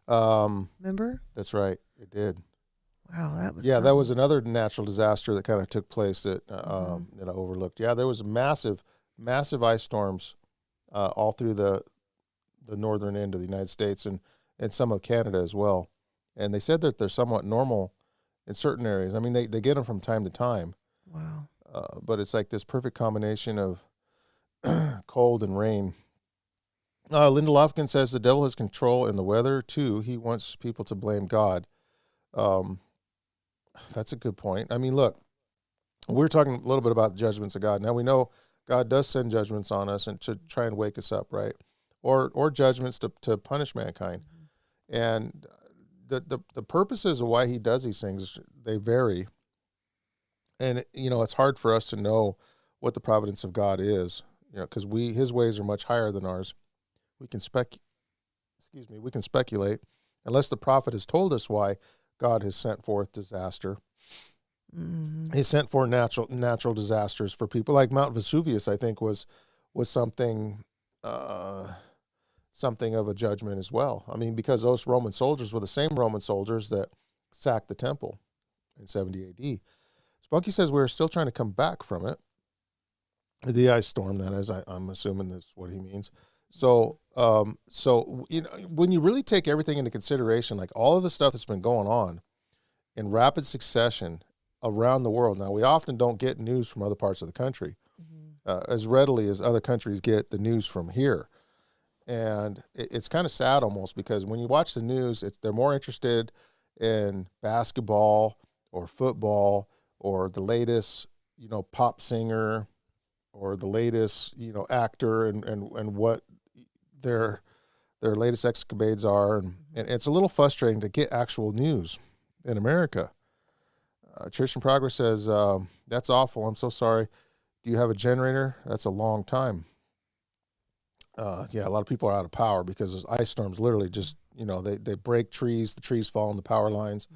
Remember? That's right. It did. Wow, that was that was another natural disaster that kind of took place that that I overlooked. Yeah, there was massive ice storms all through the northern end of the United States and some of Canada as well. And they said that they're somewhat normal in certain areas. I mean, they get them from time to time. Wow. But it's like this perfect combination of cold and rain. Linda Lofkin says the devil has control in the weather, too. He wants people to blame God. That's a good point. I mean, look, we're talking a little bit about the judgments of God. Now, we know God does send judgments on us and to try and wake us up, right? Or judgments to punish mankind. And the purposes of why he does these things, they vary. And, you know, it's hard for us to know what the providence of God is, you know, because his ways are much higher than ours. We can speculate unless the prophet has told us why God has sent forth disaster. He sent forth natural disasters for people, like Mount Vesuvius. I think was something of a judgment as well. I mean, because those Roman soldiers were the same Roman soldiers that sacked the temple in 70 A.D. Spunky says we're still trying to come back from it. The ice storm, that is, I'm assuming that's what he means. So you know, when you really take everything into consideration, like all of the stuff that's been going on in rapid succession around the world. Now, we often don't get news from other parts of the country as readily as other countries get the news from here. And it's kind of sad almost, because when you watch the news, they're more interested in basketball or football or the latest, you know, pop singer or the latest, you know, actor and what their latest escapades are. And it's a little frustrating to get actual news in America. Trish in Progress says, that's awful. I'm so sorry. Do you have a generator? That's a long time. yeah, a lot of people are out of power because those ice storms literally just, they break trees, the trees fall on the power lines,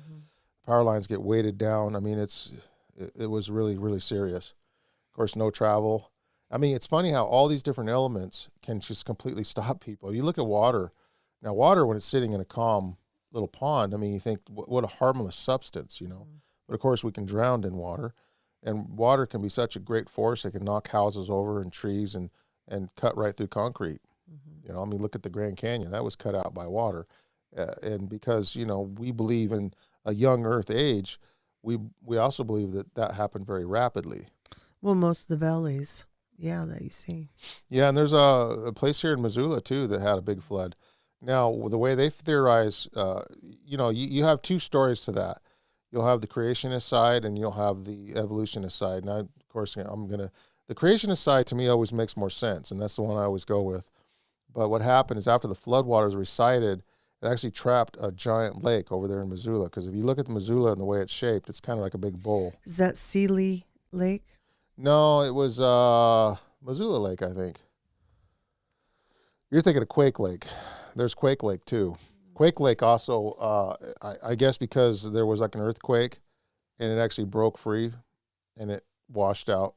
power lines get weighted down. I mean, it was really, really serious. Of course, no travel. I mean, it's funny how all these different elements can just completely stop people. You look at water. Now, water, when it's sitting in a calm little pond, I mean, you think, what a harmless substance, But, of course, we can drown in water. And water can be such a great force. It can knock houses over and trees and cut right through concrete. I mean, look at the Grand Canyon. That was cut out by water. And because, we believe in a young Earth age, we also believe that happened very rapidly. Well, most of the valleys, that you see. Yeah, and there's a place here in Missoula, too, that had a big flood. Now, the way they theorize, you have two stories to that. You'll have the creationist side and you'll have the evolutionist side. Now, of course, the creationist side to me always makes more sense, and that's the one I always go with. But what happened is after the floodwaters receded, it actually trapped a giant lake over there in Missoula. Because if you look at the Missoula and the way it's shaped, it's kind of like a big bowl. Is that Sealy Lake? No, it was Missoula Lake, I think. You're thinking of Quake Lake. There's Quake Lake, too. Quake Lake also, I guess because there was like an earthquake and it actually broke free and it washed out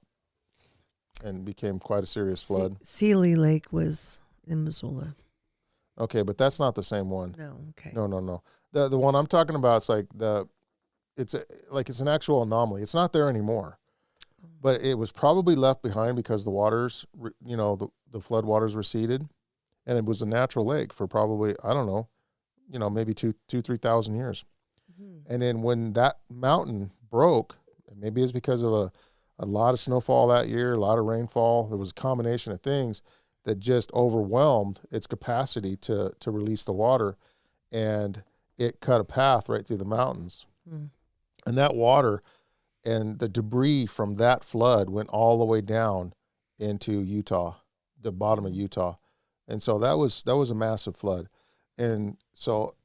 and became quite a serious flood. Sealy Lake was in Missoula. Okay, but that's not the same one. No, okay. No. The one I'm talking about is like it's an actual anomaly. It's not there anymore. But it was probably left behind because the waters, the flood waters receded, and it was a natural lake for probably, I don't know, maybe 3,000 years. And then when that mountain broke, maybe it's because of a lot of snowfall that year, a lot of rainfall. There was a combination of things that just overwhelmed its capacity to release the water, and it cut a path right through the mountains. And that water and the debris from that flood went all the way down into Utah, the bottom of Utah. And so that was a massive flood. And so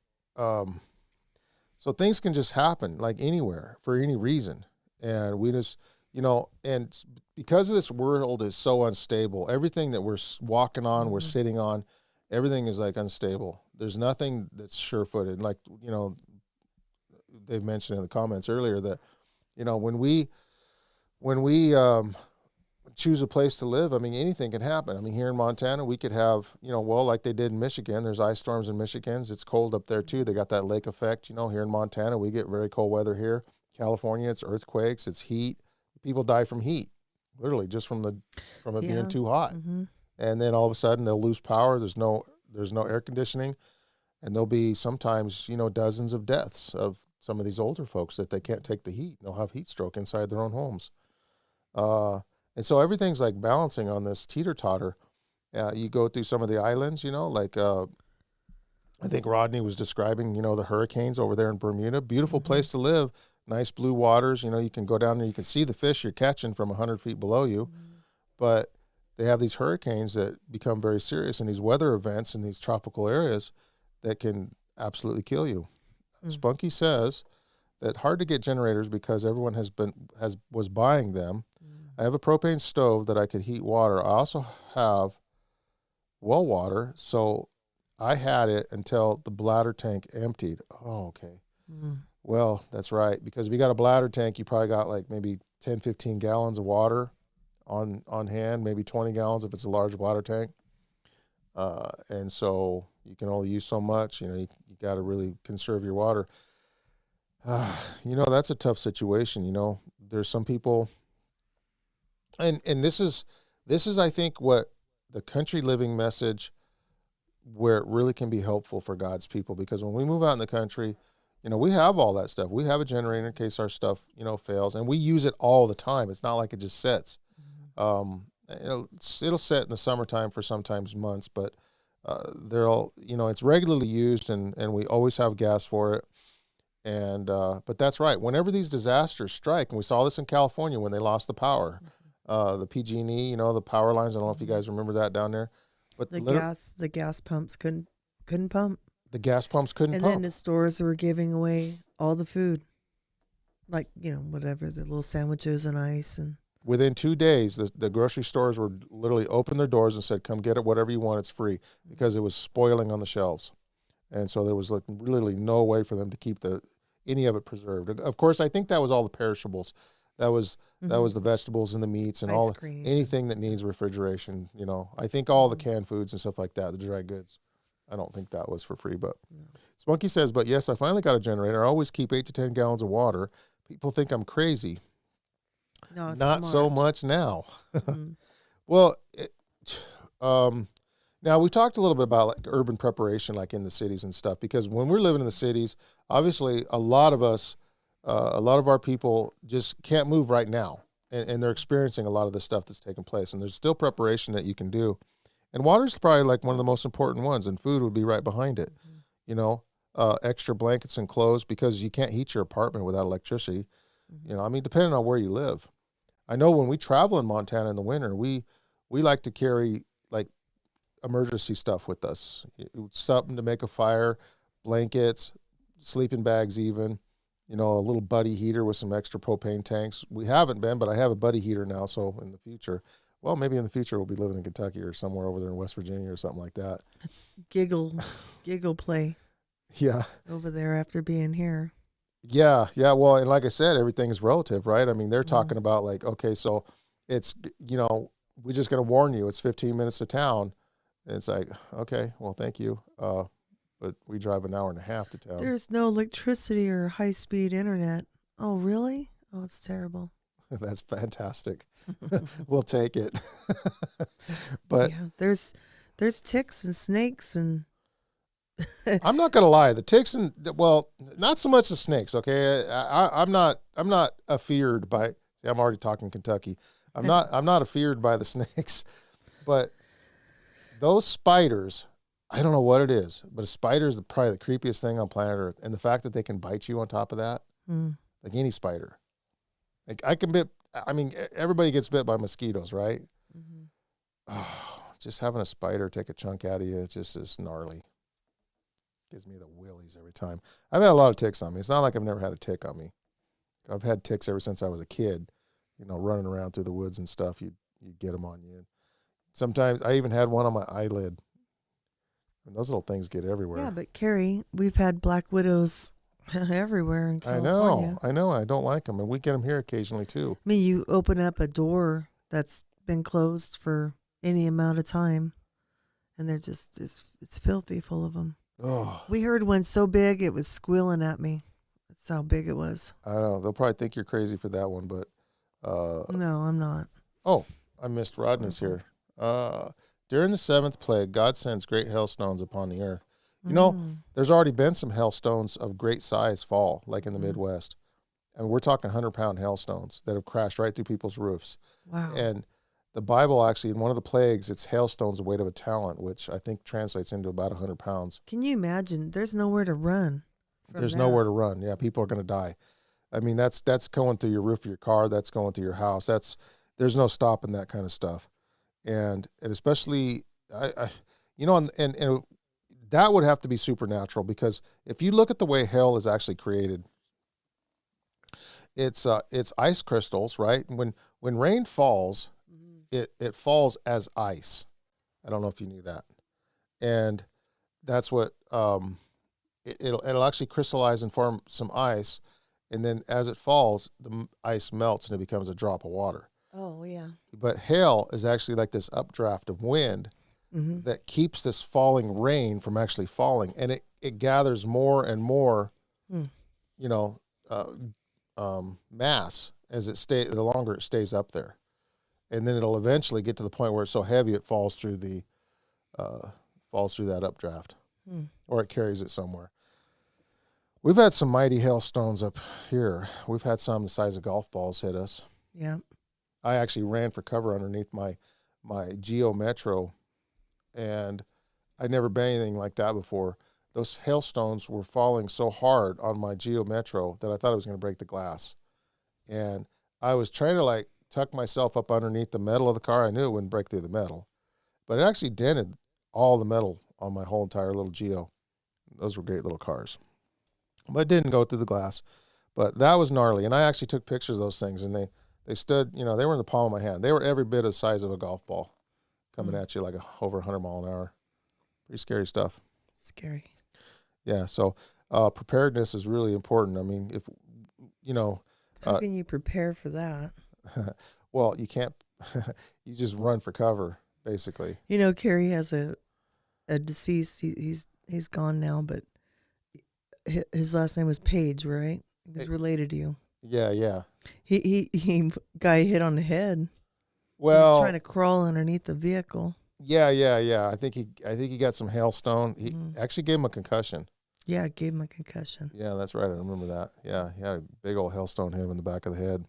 things can just happen like anywhere for any reason. And we just, and because this world is so unstable, everything that we're walking on, we're sitting on, everything is like unstable. There's nothing that's sure-footed. Like, they've mentioned in the comments earlier that, when we choose a place to live, I mean, anything can happen. I mean, here in Montana, we could have, like they did in Michigan, there's ice storms in Michigan. It's cold up there too. They got that lake effect, here in Montana, we get very cold weather here. California, it's earthquakes, it's heat. People die from heat, literally just from it being too hot. And then all of a sudden they'll lose power. There's no air conditioning, and there'll be sometimes, dozens of deaths of some of these older folks that they can't take the heat. They'll have heat stroke inside their own homes. And so everything's like balancing on this teeter-totter. You go through some of the islands, like I think Rodney was describing, the hurricanes over there in Bermuda. Beautiful place to live, nice blue waters. You can go down there, you can see the fish you're catching from 100 feet below you. But they have these hurricanes that become very serious, and these weather events in these tropical areas that can absolutely kill you. Spunky says that hard to get generators because everyone was buying them. I have a propane stove that I could heat water. I also have well water, so I had it until the bladder tank emptied. Oh, okay. Well, that's right, because if you got a bladder tank, you probably got like maybe 10, 15 gallons of water on hand, maybe 20 gallons if it's a large bladder tank. And so you can only use so much. You got to really conserve your water. That's a tough situation. There's some people, and this is I think what the country living message, where it really can be helpful for God's people, because when we move out in the country, we have all that stuff. We have a generator in case our stuff fails, and we use it all the time. It's not like it just sits. It'll sit in the summertime for sometimes months, but it's regularly used, and we always have gas for it. And but that's right. Whenever these disasters strike, and we saw this in California when they lost the power, the PG&E, the power lines. I don't know if you guys remember that down there, but the gas pumps couldn't pump. The gas pumps couldn't pump. And then the stores were giving away all the food, like whatever, the little sandwiches and ice, and Within 2 days, the grocery stores were literally opened their doors and said, come get it, whatever you want, it's free, because it was spoiling on the shelves. And so there was like literally no way for them to keep any of it preserved. Of course, I think that was all the perishables. That was the vegetables and the meats and anything that needs refrigeration. I think all the canned foods and stuff like that, the dry goods. I don't think that was for free, but Spunky says, but yes, I finally got a generator. I always keep 8 to 10 gallons of water. People think I'm crazy. No, Not smart. so much now. Well, now we talked a little bit about like urban preparation, like in the cities and stuff, because when we're living in the cities, obviously a lot of our people just can't move right now, and they're experiencing a lot of the stuff that's taking place, and there's still preparation that you can do. And water's probably like one of the most important ones, and food would be right behind it. Extra blankets and clothes, because you can't heat your apartment without electricity. Depending on where you live. I know when we travel in Montana in the winter, we like to carry like emergency stuff with us. Something to make a fire, blankets, sleeping bags even, a little buddy heater with some extra propane tanks. We haven't been, but I have a buddy heater now, so in the future, well, maybe in the future we'll be living in Kentucky or somewhere over there in West Virginia or something like that. It's giggle play. Yeah. Over there after being here. Yeah. Well, and like I said, everything is relative, right? I mean, they're talking about like, okay, so it's, we're just going to warn you, it's 15 minutes to town. And it's like, okay, well, thank you. But we drive an hour and a half to town. There's no electricity or high-speed internet. Oh, really? Oh, it's terrible. That's fantastic. We'll take it. But yeah, there's ticks and snakes and I'm not gonna lie, the ticks and not so much the snakes. Okay, I'm not afeared by. See, I'm already talking Kentucky. I'm not afeared by the snakes, but those spiders. I don't know what it is, but a spider is probably the creepiest thing on planet Earth, and the fact that they can bite you on top of that, like any spider. Like I can bit. I mean, everybody gets bit by mosquitoes, right? Mm-hmm. Oh, just having a spider take a chunk out of you, it just is gnarly. Gives me the willies every time. I've had a lot of ticks on me. It's not like I've never had a tick on me. I've had ticks ever since I was a kid, running around through the woods and stuff. You get them on you. Sometimes I even had one on my eyelid. And those little things get everywhere. Yeah, but Kary, we've had black widows everywhere in California. I know. I don't like them. And we get them here occasionally too. I mean, you open up a door that's been closed for any amount of time, and they're it's filthy full of them. Oh. We heard one so big it was squealing at me. That's how big it was. I don't know. They'll probably think you're crazy for that one, but no, I'm not. Oh, I missed Rodney's here. During the 7th plague, God sends great hailstones upon the earth. There's already been some hailstones of great size fall, like in the Midwest. And we're talking 100-pound hailstones that have crashed right through people's roofs. Wow. And the Bible actually, in one of the plagues, it's hailstones the weight of a talent, which I think translates into about 100 pounds. Can you imagine? There's nowhere to run. There's nowhere to run. Yeah, people are going to die. I mean, that's going through your roof of your car. That's going through your house. There's no stopping that kind of stuff. And especially, and that would have to be supernatural, because if you look at the way hell is actually created, it's ice crystals, right? When rain falls, it falls as ice. I don't know if you knew that. And that's what it'll actually crystallize and form some ice, and then as it falls, the ice melts and it becomes a drop of water. Oh, yeah. But hail is actually like this updraft of wind that keeps this falling rain from actually falling, and it gathers more and more, mass as the longer it stays up there, and then it'll eventually get to the point where it's so heavy it falls through that updraft, or it carries it somewhere. We've had some mighty hailstones up here. We've had some the size of golf balls hit us. Yeah. I actually ran for cover underneath my Geo Metro, and I'd never been anything like that before. Those hailstones were falling so hard on my Geo Metro that I thought it was going to break the glass. And I was trying to tuck myself up underneath the metal of the car. I knew it wouldn't break through the metal, but it actually dented all the metal on my whole entire little Geo. Those were great little cars, but it didn't go through the glass. But that was gnarly, and I actually took pictures of those things, and They stood, you know, they were in the palm of my hand. They were every bit the size of a golf ball coming at you like over 100 mile an hour. Pretty scary stuff. Scary. Yeah. So preparedness is really important. I mean, if, you know. How can you prepare for that? Well, you can't, you just run for cover, basically. You know, Kary has a deceased, he's gone now, but his last name was Page, right? He was related to you. Yeah, yeah. He guy hit on the head. Well, he was trying to crawl underneath the vehicle. Yeah. I think he got some hailstone. He actually gave him a concussion. Yeah, it gave him a concussion. Yeah, that's right. I remember that. Yeah, he had a big old hailstone hit him in the back of the head.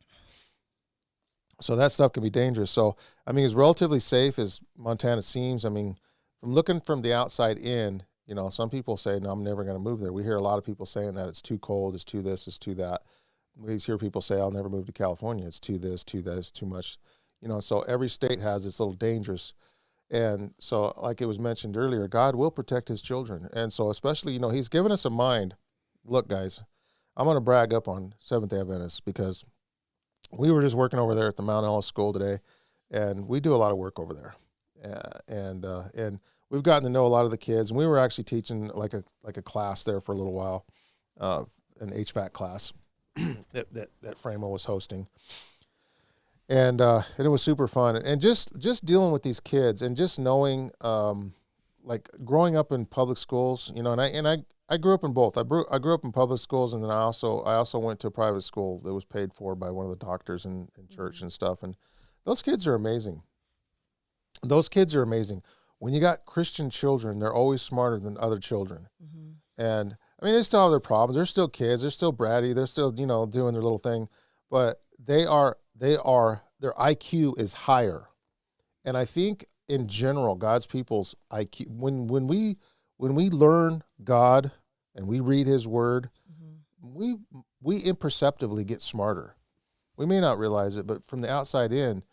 So that stuff can be dangerous. So, I mean, as relatively safe as Montana seems, I mean, from looking from the outside in, you know, some people say, no, I'm never going to move there. We hear a lot of people saying that it's too cold, it's too this, it's too that. We hear people say, I'll never move to California. It's too this, too that, it's too much. You know, so every state has its little dangerous. And so, like it was mentioned earlier, God will protect his children. And so, especially, you know, he's given us a mind. Look, guys, I'm going to brag up on Seventh-day Adventists because we were just working over there at the Mount Ellis School today, and we do a lot of work over there. And we've gotten to know a lot of the kids. And we were actually teaching like a class there for a little while, an HVAC class that Framo was hosting. And it was super fun. And just dealing with these kids and just knowing, like growing up in public schools, you know, and I grew up in both. I grew up in public schools, and then I also went to a private school that was paid for by one of the doctors in church and stuff. And those kids are amazing. Those kids are amazing. When you got Christian children, they're always smarter than other children. Mm-hmm. And I mean, they still have their problems. They're still kids. They're still bratty. They're still, you know, doing their little thing. But their IQ is higher. And I think in general, God's people's IQ, when we learn God and we read his word, mm-hmm. we imperceptibly get smarter. We may not realize it, but from the outside in,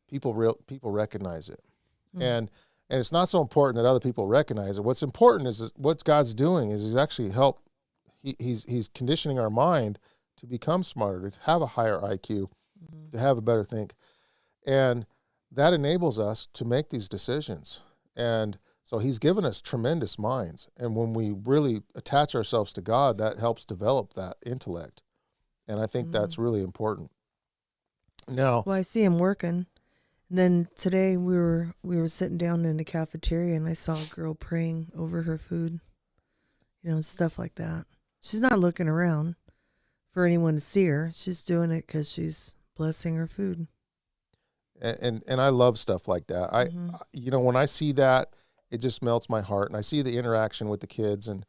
people recognize it. Mm-hmm. And it's not so important that other people recognize it. What's important is what God's doing is he's actually he's conditioning our mind to become smarter, to have a higher IQ, mm-hmm. to have a better think. And that enables us to make these decisions. And so he's given us tremendous minds. And when we really attach ourselves to God, that helps develop that intellect. And I think that's really important. Now, well, I see him working. And then today we were sitting down in the cafeteria, and I saw a girl praying over her food, you know, stuff like that. She's not looking around for anyone to see her. She's doing it because she's blessing her food. And I love stuff like that. Mm-hmm. You know, when I see that, it just melts my heart. And I see the interaction with the kids. And,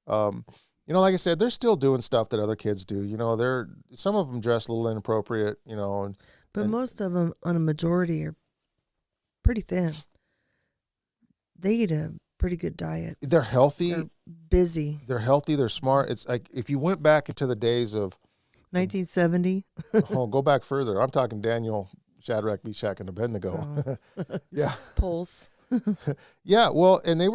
you know, like I said, they're still doing stuff that other kids do. You know, some of them dress a little inappropriate, you know. But most of them, on a majority, are pretty thin. They eat a pretty good diet. They're healthy. They're busy. They're healthy. They're smart. It's like if you went back into the days of 1970. Oh, go back further. I'm talking Daniel, Shadrach, Meshach, and Abednego. Oh. Yeah. Pulse. Yeah. Well, and they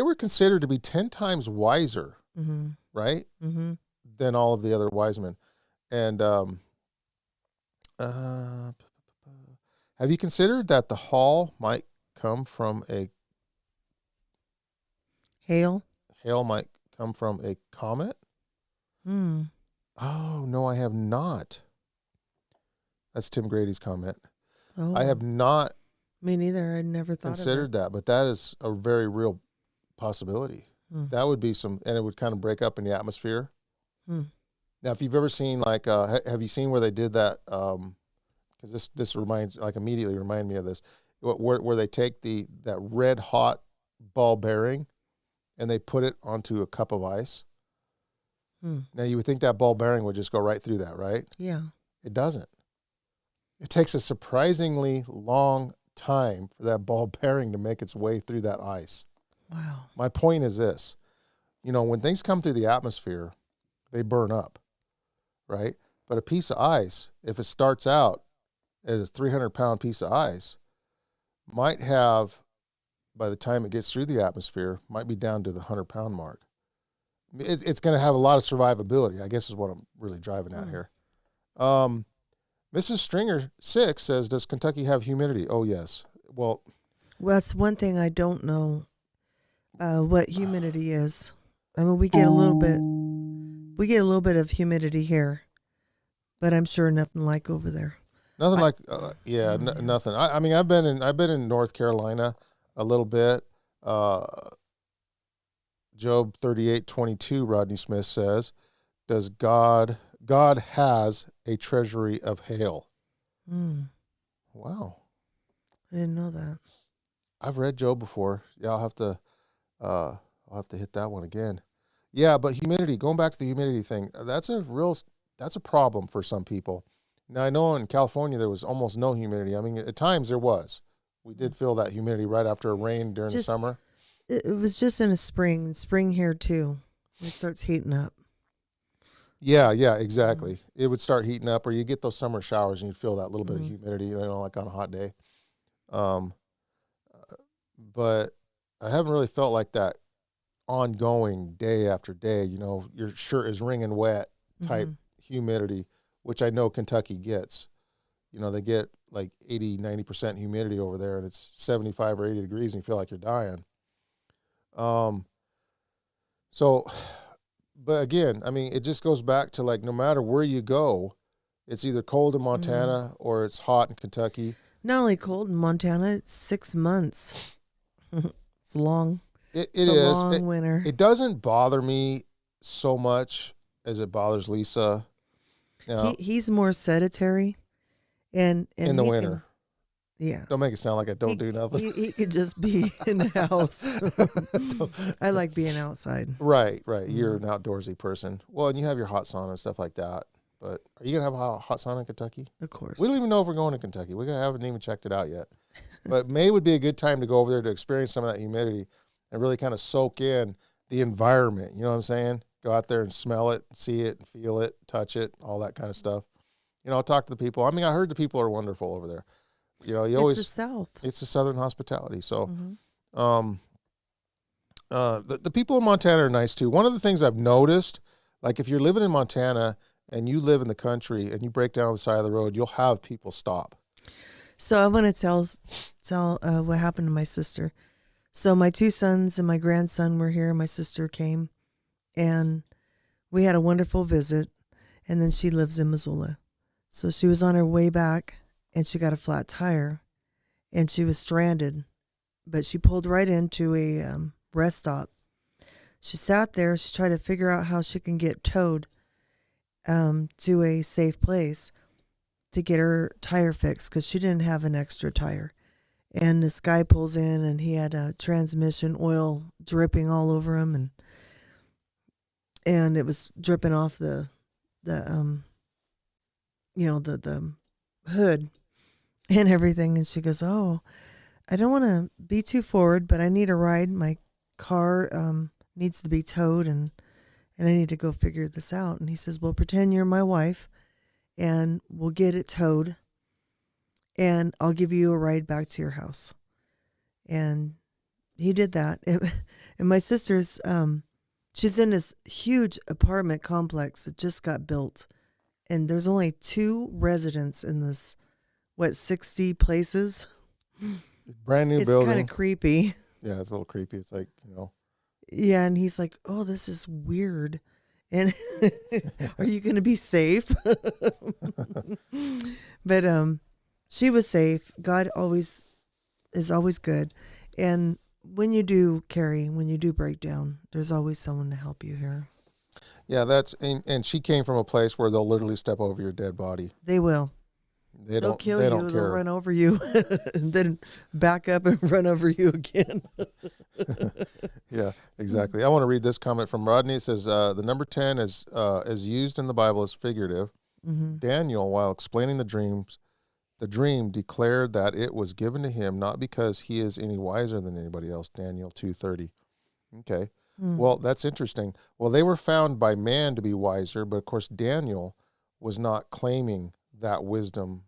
were considered to be 10 times wiser, mm-hmm. right, mm-hmm. than all of the other wise men. And have you considered that the Hall might come from a hail? Hail might come from a comet. Hmm. Oh no, I have not. That's Tim Grady's comment. Oh. I have not. Me neither. I never thought considered that, but that is a very real possibility. That would be and it would kind of break up in the atmosphere. Now, if you've ever seen have you seen where they did that? Because this immediately reminded me of this, where they take that red hot ball bearing, and they put it onto a cup of ice. Now you would think that ball bearing would just go right through that, right? Yeah. It doesn't. It takes a surprisingly long time for that ball bearing to make its way through that ice. Wow. My point is this, when things come through the atmosphere, they burn up, right? But a piece of ice, if it starts out as a 300-pound piece of ice, might have, by the time it gets through the atmosphere, might be down to the 100-pound mark. It's going to have a lot of survivability, I guess is what I'm really driving at here. Mrs. Stringer 6 says, does Kentucky have humidity? Oh, yes. Well, that's one thing I don't know what humidity is. I mean, we get a little bit of humidity here, but I'm sure nothing like over there. nothing like, nothing. I mean, I've been in North Carolina a little bit. Job 38:22, Rodney Smith says, does God has a treasury of hail. Wow. I didn't know that. I've read Job before. Yeah, I'll have to hit that one again. Yeah, but humidity, going back to the humidity thing, that's a problem for some people. Now I know in California there was almost no humidity. I mean, at times there was. We did feel that humidity right after a rain during the summer. It was just in the spring here too. It starts heating up. Yeah, exactly. It would start heating up, or you get those summer showers and you'd feel that little bit of humidity, like on a hot day. But I haven't really felt like that ongoing day after day. Your shirt is wringing wet type humidity, which I know Kentucky gets. They get like 80, 90% humidity over there, and it's 75 or 80 degrees, and you feel like you're dying. But again, I mean, it just goes back to, like, no matter where you go, it's either cold in Montana or it's hot in Kentucky. Not only cold in Montana, it's 6 months. It's long. It's a long winter. It doesn't bother me so much as it bothers Lisa. He's more sedentary, and in the winter. Yeah. Don't make it sound like I don't do nothing. He could just be in the house. I like being outside. Right. You're an outdoorsy person. Well, and you have your hot sauna and stuff like that. But are you going to have a hot sauna in Kentucky? Of course. We don't even know if we're going to Kentucky. We haven't even checked it out yet. But May would be a good time to go over there to experience some of that humidity and really kind of soak in the environment. You know what I'm saying? Go out there and smell it, see it, feel it, touch it, all that kind of stuff. Talk to the people. I mean, I heard the people are wonderful over there. It's the South. It's the Southern hospitality. So, the people in Montana are nice too. One of the things I've noticed, like if you're living in Montana and you live in the country and you break down on the side of the road, you'll have people stop. So I want to tell what happened to my sister. So my 2 sons and my grandson were here. My sister came, and we had a wonderful visit. And then she lives in Missoula. So she was on her way back, and she got a flat tire, and she was stranded. But she pulled right into a rest stop. She sat there. She tried to figure out how she can get towed to a safe place to get her tire fixed, because she didn't have an extra tire. And this guy pulls in, and he had a transmission oil dripping all over him, and it was dripping off the hood and everything. And she goes, "Oh, I don't want to be too forward, but I need a ride. My car needs to be towed, and I need to go figure this out." And he says, "Well, pretend you're my wife, and we'll get it towed, and I'll give you a ride back to your house." And he did that. And my sister's, she's in this huge apartment complex that just got built. And there's only 2 residents in this, 60 places? Brand new building. It's kind of creepy. Yeah, it's a little creepy. It's like, Yeah, and he's like, "Oh, this is weird. And are you going to be safe?" But she was safe. God is always good. And when you do, Kary, when you do break down, there's always someone to help you here. Yeah, and she came from a place where they'll literally step over your dead body. They will. They'll kill you. Don't care. They'll run over you and then back up and run over you again. Yeah, exactly. I want to read this comment from Rodney. It says, the number 10 is used in the Bible as figurative. Mm-hmm. Daniel, while explaining the dream declared that it was given to him not because he is any wiser than anybody else. Daniel 2:30. Okay. Well, that's interesting. Well, they were found by man to be wiser, but of course Daniel was not claiming that wisdom.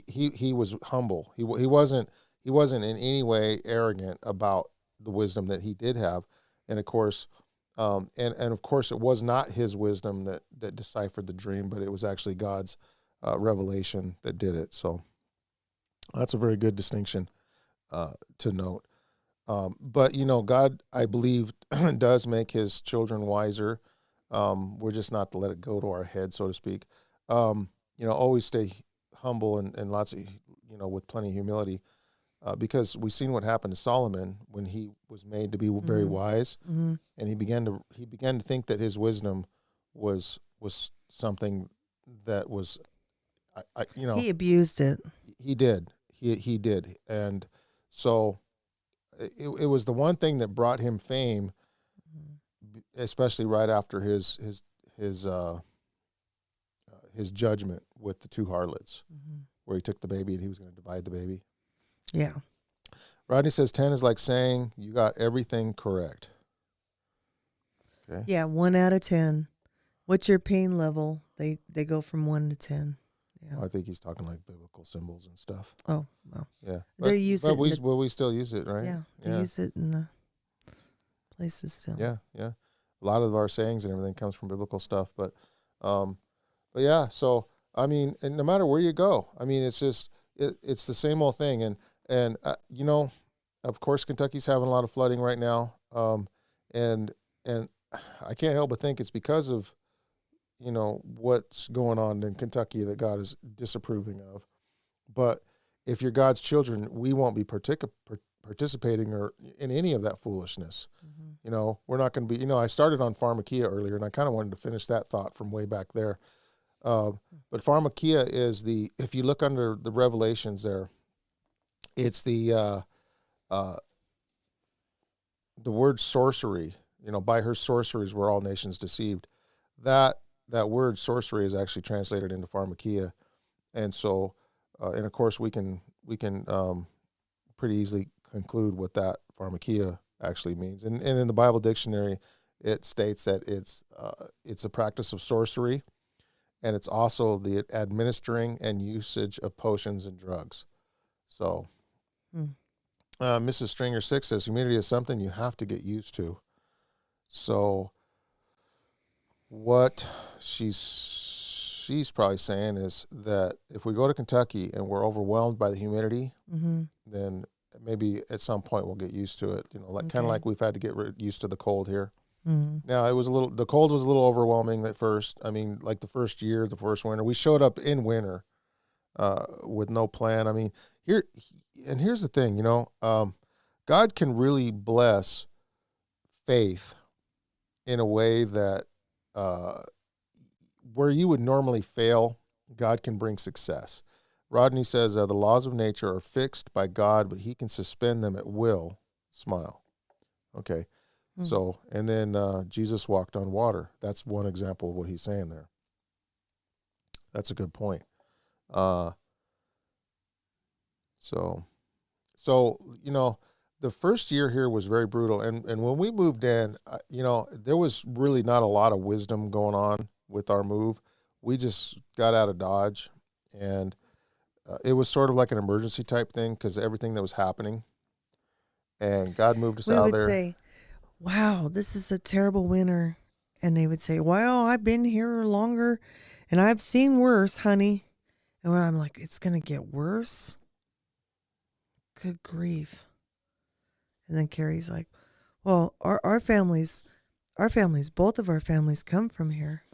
He was humble. He wasn't in any way arrogant about the wisdom that he did have. And of course, and of course it was not his wisdom that deciphered the dream, but it was actually God's revelation that did it. So that's a very good distinction to note. But, God, I believe, does make his children wiser. We're just not to let it go to our head, so to speak. Always stay humble and lots of, with plenty of humility, because we've seen what happened to Solomon when he was made to be very wise, and he began to think that his wisdom was something that was, he abused it. He did. He did, and so it was the one thing that brought him fame, especially right after his judgment with the two harlots, where he took the baby and he was going to divide the baby. Yeah. Rodney says 10 is like saying you got everything correct. Okay. Yeah, 1 out of 10. What's your pain level? They go from 1 to 10. Yeah. Well, I think he's talking like biblical symbols and stuff. Oh, well. Yeah. They use it. But we still use it, right? Yeah, they use it in the places still. Yeah, yeah. A lot of our sayings and everything comes from biblical stuff, but yeah. So I mean, and no matter where you go, I mean, it's just it's the same old thing, and of course, Kentucky's having a lot of flooding right now, and I can't help but think it's because of what's going on in Kentucky that God is disapproving of. But if you're God's children, we won't be participating or in any of that foolishness. We're not going to be. I started on pharmakia earlier, and I kind of wanted to finish that thought from way back there. But pharmakia is if you look under the Revelations there, it's the word sorcery. By her sorceries were all nations deceived. That word sorcery is actually translated into pharmakia, and so and of course we can pretty easily conclude what that pharmakia actually means. And in the Bible dictionary, it states that it's a practice of sorcery, and it's also the administering and usage of potions and drugs. So, Mrs. Stringer 6 says humidity is something you have to get used to. So, what she's probably saying is that if we go to Kentucky and we're overwhelmed by the humidity, then maybe at some point we'll get used to it. Kind of like we've had to get used to the cold here. Now the cold was a little overwhelming at first. I mean, like the first winter, we showed up in winter with no plan. I mean, here's the thing, God can really bless faith in a way that where you would normally fail, God can bring success. Rodney says the laws of nature are fixed by God, but he can suspend them at will. Smile. Okay. So, and then Jesus walked on water. That's one example of what he's saying there. That's a good point. So the first year here was very brutal. And when we moved in, there was really not a lot of wisdom going on with our move. We just got out of Dodge, and it was sort of like an emergency type thing because everything that was happening. And God moved us out there. We would say, wow, this is a terrible winter. And they would say, well, I've been here longer, and I've seen worse, honey. And I'm like, it's going to get worse? Good grief. And then Kary's like, well, our families, both of our families come from here.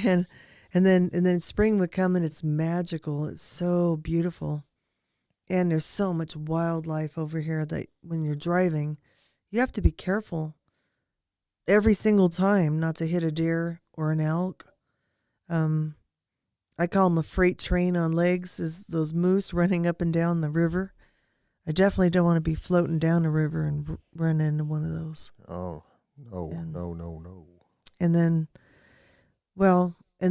and then spring would come, and it's magical. It's so beautiful. And there's so much wildlife over here that when you're driving, you have to be careful every single time not to hit a deer or an elk. I call them a freight train on legs, is those moose running up and down the river. I definitely don't want to be floating down the river and run into one of those. Oh, no. And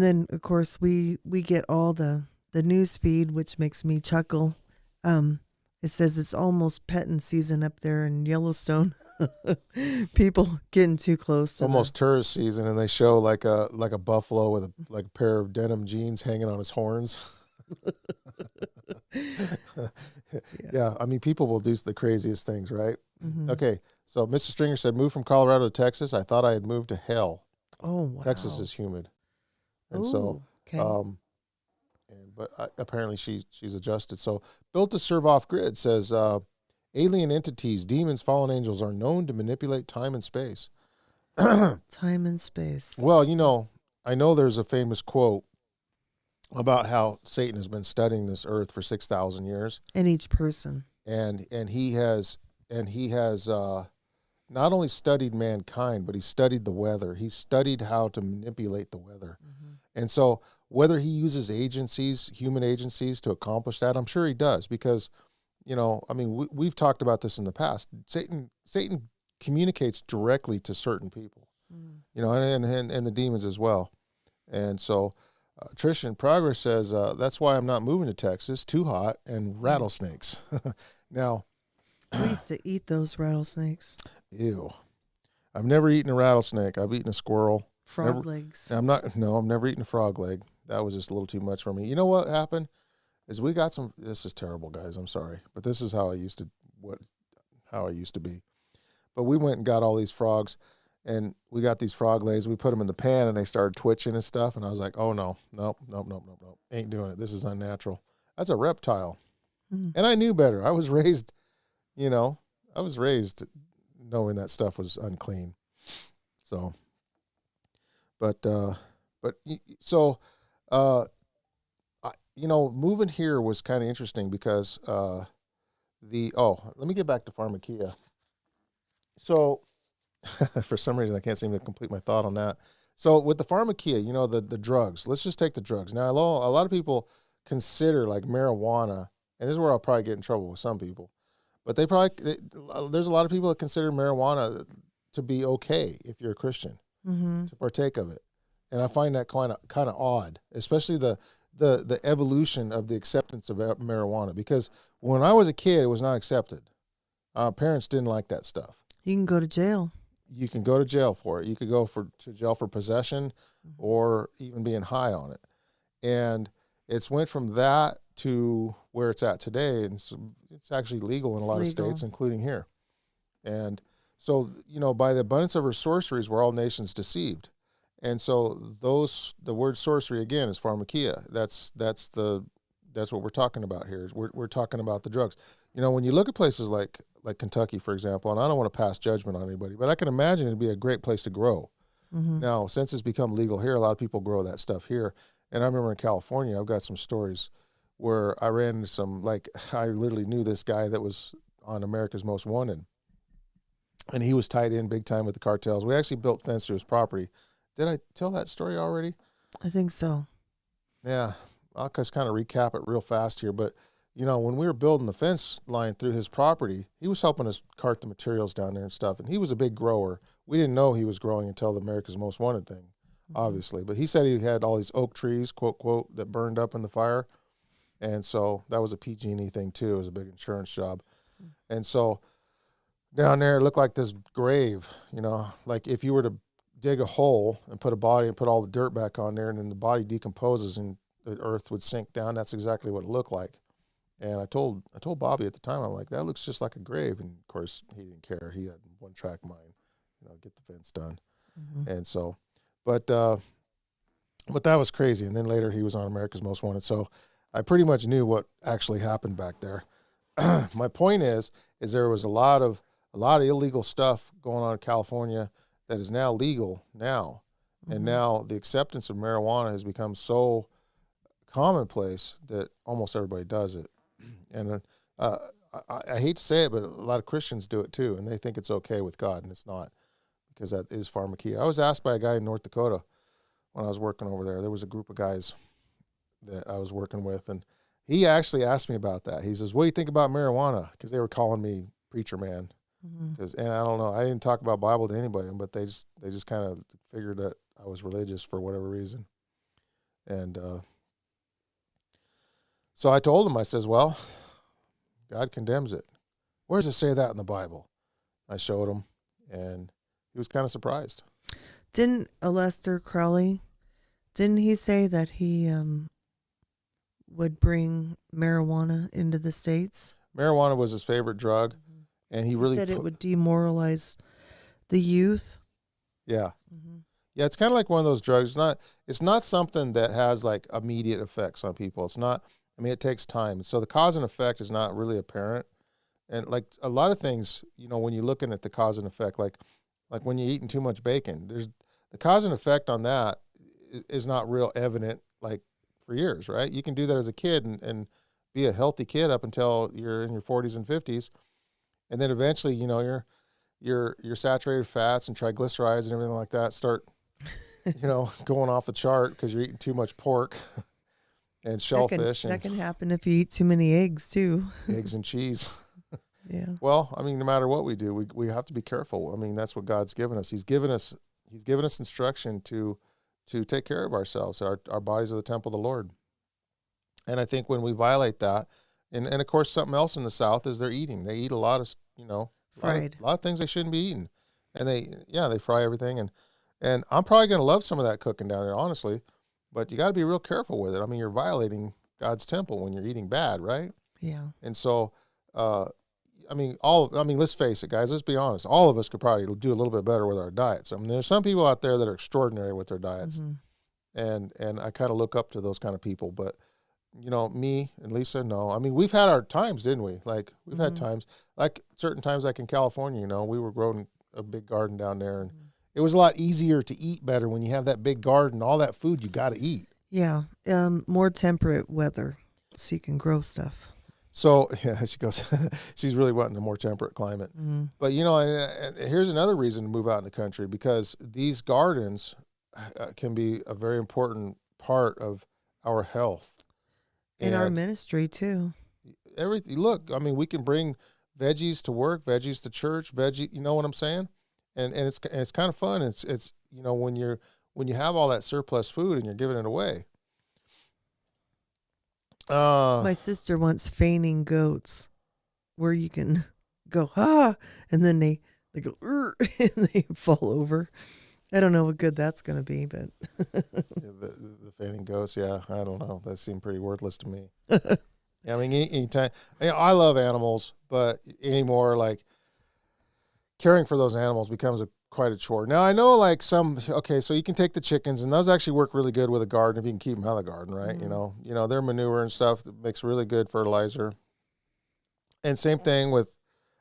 then, of course, we get all the news feed, which makes me chuckle. It says it's almost petting season up there in Yellowstone. People getting too close to almost tourist season, and they show like a buffalo with a pair of denim jeans hanging on his horns. Yeah, I mean, people will do the craziest things, right? Okay, so Mrs. Stringer said, moved from Colorado to Texas. I thought I had moved to hell. Oh, wow. Texas is humid. And okay. but apparently she's adjusted. So built to serve off grid says alien entities, demons, fallen angels are known to manipulate time and space. Time and space. Well, I know there's a famous quote about how Satan has been studying this earth for 6,000 years, And each person. and he has not only studied mankind, but he studied the weather. He studied how to manipulate the weather. Mm-hmm. And so whether he uses human agencies to accomplish that, I'm sure he does, because, we've talked about this in the past. Satan communicates directly to certain people, and the demons as well. And so Trish in Progress says, that's why I'm not moving to Texas, too hot, and rattlesnakes. Now, we used to eat those rattlesnakes. ew. I've never eaten a rattlesnake. I've eaten a squirrel. Frog legs. I've never eaten a frog leg. That was just a little too much for me. You know what happened? Is we got this is terrible, guys. I'm sorry. But this is how I used to be. But we went and got all these frogs, and we got these frog legs. We put them in the pan, and they started twitching and stuff. And I was like, oh, no. Ain't doing it. This is unnatural. That's a reptile. Mm-hmm. And I knew better. I was raised knowing that stuff was unclean. So, moving here was kind of interesting because let me get back to pharmakia. So, for some reason, I can't seem to complete my thought on that. So, with the pharmakia, the drugs. Let's just take the drugs. Now, a lot of people consider like marijuana, and this is where I'll probably get in trouble with some people, but there's a lot of people that consider marijuana to be okay if you're a Christian, mm-hmm. to partake of it. And I find that kind of odd, especially the evolution of the acceptance of marijuana. Because when I was a kid, it was not accepted. Parents didn't like that stuff. You can go to jail. You can go to jail for it. You could go to jail for possession, mm-hmm. or even being high on it. And it's went from that to where it's at today, and it's actually legal in a lot of states, including here. And so, by the abundance of her sorceries were all nations deceived. And so the word sorcery again is pharmakia. That's what we're talking about here. We're talking about the drugs. When you look at places like Kentucky, for example, and I don't want to pass judgment on anybody, but I can imagine it'd be a great place to grow. Mm-hmm. Now, since it's become legal here, a lot of people grow that stuff here. And I remember in California, I've got some stories where I ran into I literally knew this guy that was on America's Most Wanted. And he was tied in big time with the cartels. We actually built fence to his property. Did I tell that story already? I think so. Yeah. I'll just kind of recap it real fast here. But, when we were building the fence line through his property, he was helping us cart the materials down there and stuff. And he was a big grower. We didn't know he was growing until the America's Most Wanted thing, mm-hmm. obviously. But he said he had all these oak trees, quote, quote, that burned up in the fire. And so that was a PG&E thing, too. It was a big insurance job. Mm-hmm. And so down there, it looked like this grave, like if you were to dig a hole and put a body and put all the dirt back on there, and then the body decomposes and the earth would sink down. That's exactly what it looked like. And I told Bobby at the time, I'm like, that looks just like a grave. And of course he didn't care. He had one track mind, get the fence done. Mm-hmm. And so, but that was crazy. And then later he was on America's Most Wanted. So I pretty much knew what actually happened back there. My point is there was a lot of illegal stuff going on in California that is now legal now. Mm-hmm. And now the acceptance of marijuana has become so commonplace that almost everybody does it. And I hate to say it, but a lot of Christians do it too, and they think it's okay with God, and it's not, because that is pharmakia. I was asked by a guy in North Dakota when I was working over there. There was a group of guys that I was working with, and he actually asked me about that. He says, what do you think about marijuana? Because they were calling me preacher man. Mm-hmm. And I don't know, I didn't talk about Bible to anybody, but they just kind of figured that I was religious for whatever reason. And so I told him, I says, well, God condemns it. Where does it say that in the Bible? I showed him, and he was kind of surprised. Didn't Aleister Crowley, didn't he say that he would bring marijuana into the States? Marijuana was his favorite drug, mm-hmm. and he really said it would demoralize the youth. Yeah. Mm-hmm. Yeah, it's kind of like one of those drugs. It's not something that has like immediate effects on people. It's not. I mean, it takes time. So the cause and effect is not really apparent. And like a lot of things, when you're looking at the cause and effect, like when you're eating too much bacon, there's the cause and effect on that is not real evident like for years, right? You can do that as a kid and be a healthy kid up until you're in your 40s and 50s, and then eventually, your saturated fats and triglycerides and everything like that start, going off the chart because you're eating too much pork and shellfish That and can happen if you eat too many eggs too. eggs and cheese. Yeah. Well, I mean, no matter what we do, we have to be careful. I mean, that's what God's given us. He's given us instruction to take care of ourselves. Our bodies are the temple of the Lord. And I think when we violate that, and of course something else in the South is they're eating. They eat a lot of, Fried. a lot of things they shouldn't be eating. And they fry everything, and I'm probably going to love some of that cooking down there, honestly. But you got to be real careful with it. I mean, you're violating God's temple when you're eating bad, right? Yeah. And so let's face it, guys. Let's be honest. All of us could probably do a little bit better with our diets. I mean, there's some people out there that are extraordinary with their diets, and I kind of look up to those kind of people. But me and Lisa, no. I mean, we've had our times, didn't we? Like we've had times, like certain times, like in California. We were growing a big garden down there, and it was a lot easier to eat better when you have that big garden. All that food you got to eat. Yeah. More temperate weather, so you can grow stuff. So, yeah, she goes, she's really wanting a more temperate climate. But, and here's another reason to move out in the country, because these gardens can be a very important part of our health. And our ministry, too. Everything. Look, I mean, we can bring veggies to work, veggies to church, you know what I'm saying? And it's kind of fun. It's when you have all that surplus food and you're giving it away. My sister wants fainting goats, where you can go and then they go and they fall over. I don't know what good that's going to be, but the fainting goats, yeah, I don't know. That seemed pretty worthless to me. I mean, anytime. I love animals, but anymore, like caring for those animals becomes quite a chore. Now, I know so you can take the chickens, and those actually work really good with a garden if you can keep them out of the garden, right? Their manure and stuff that makes really good fertilizer. And same thing with,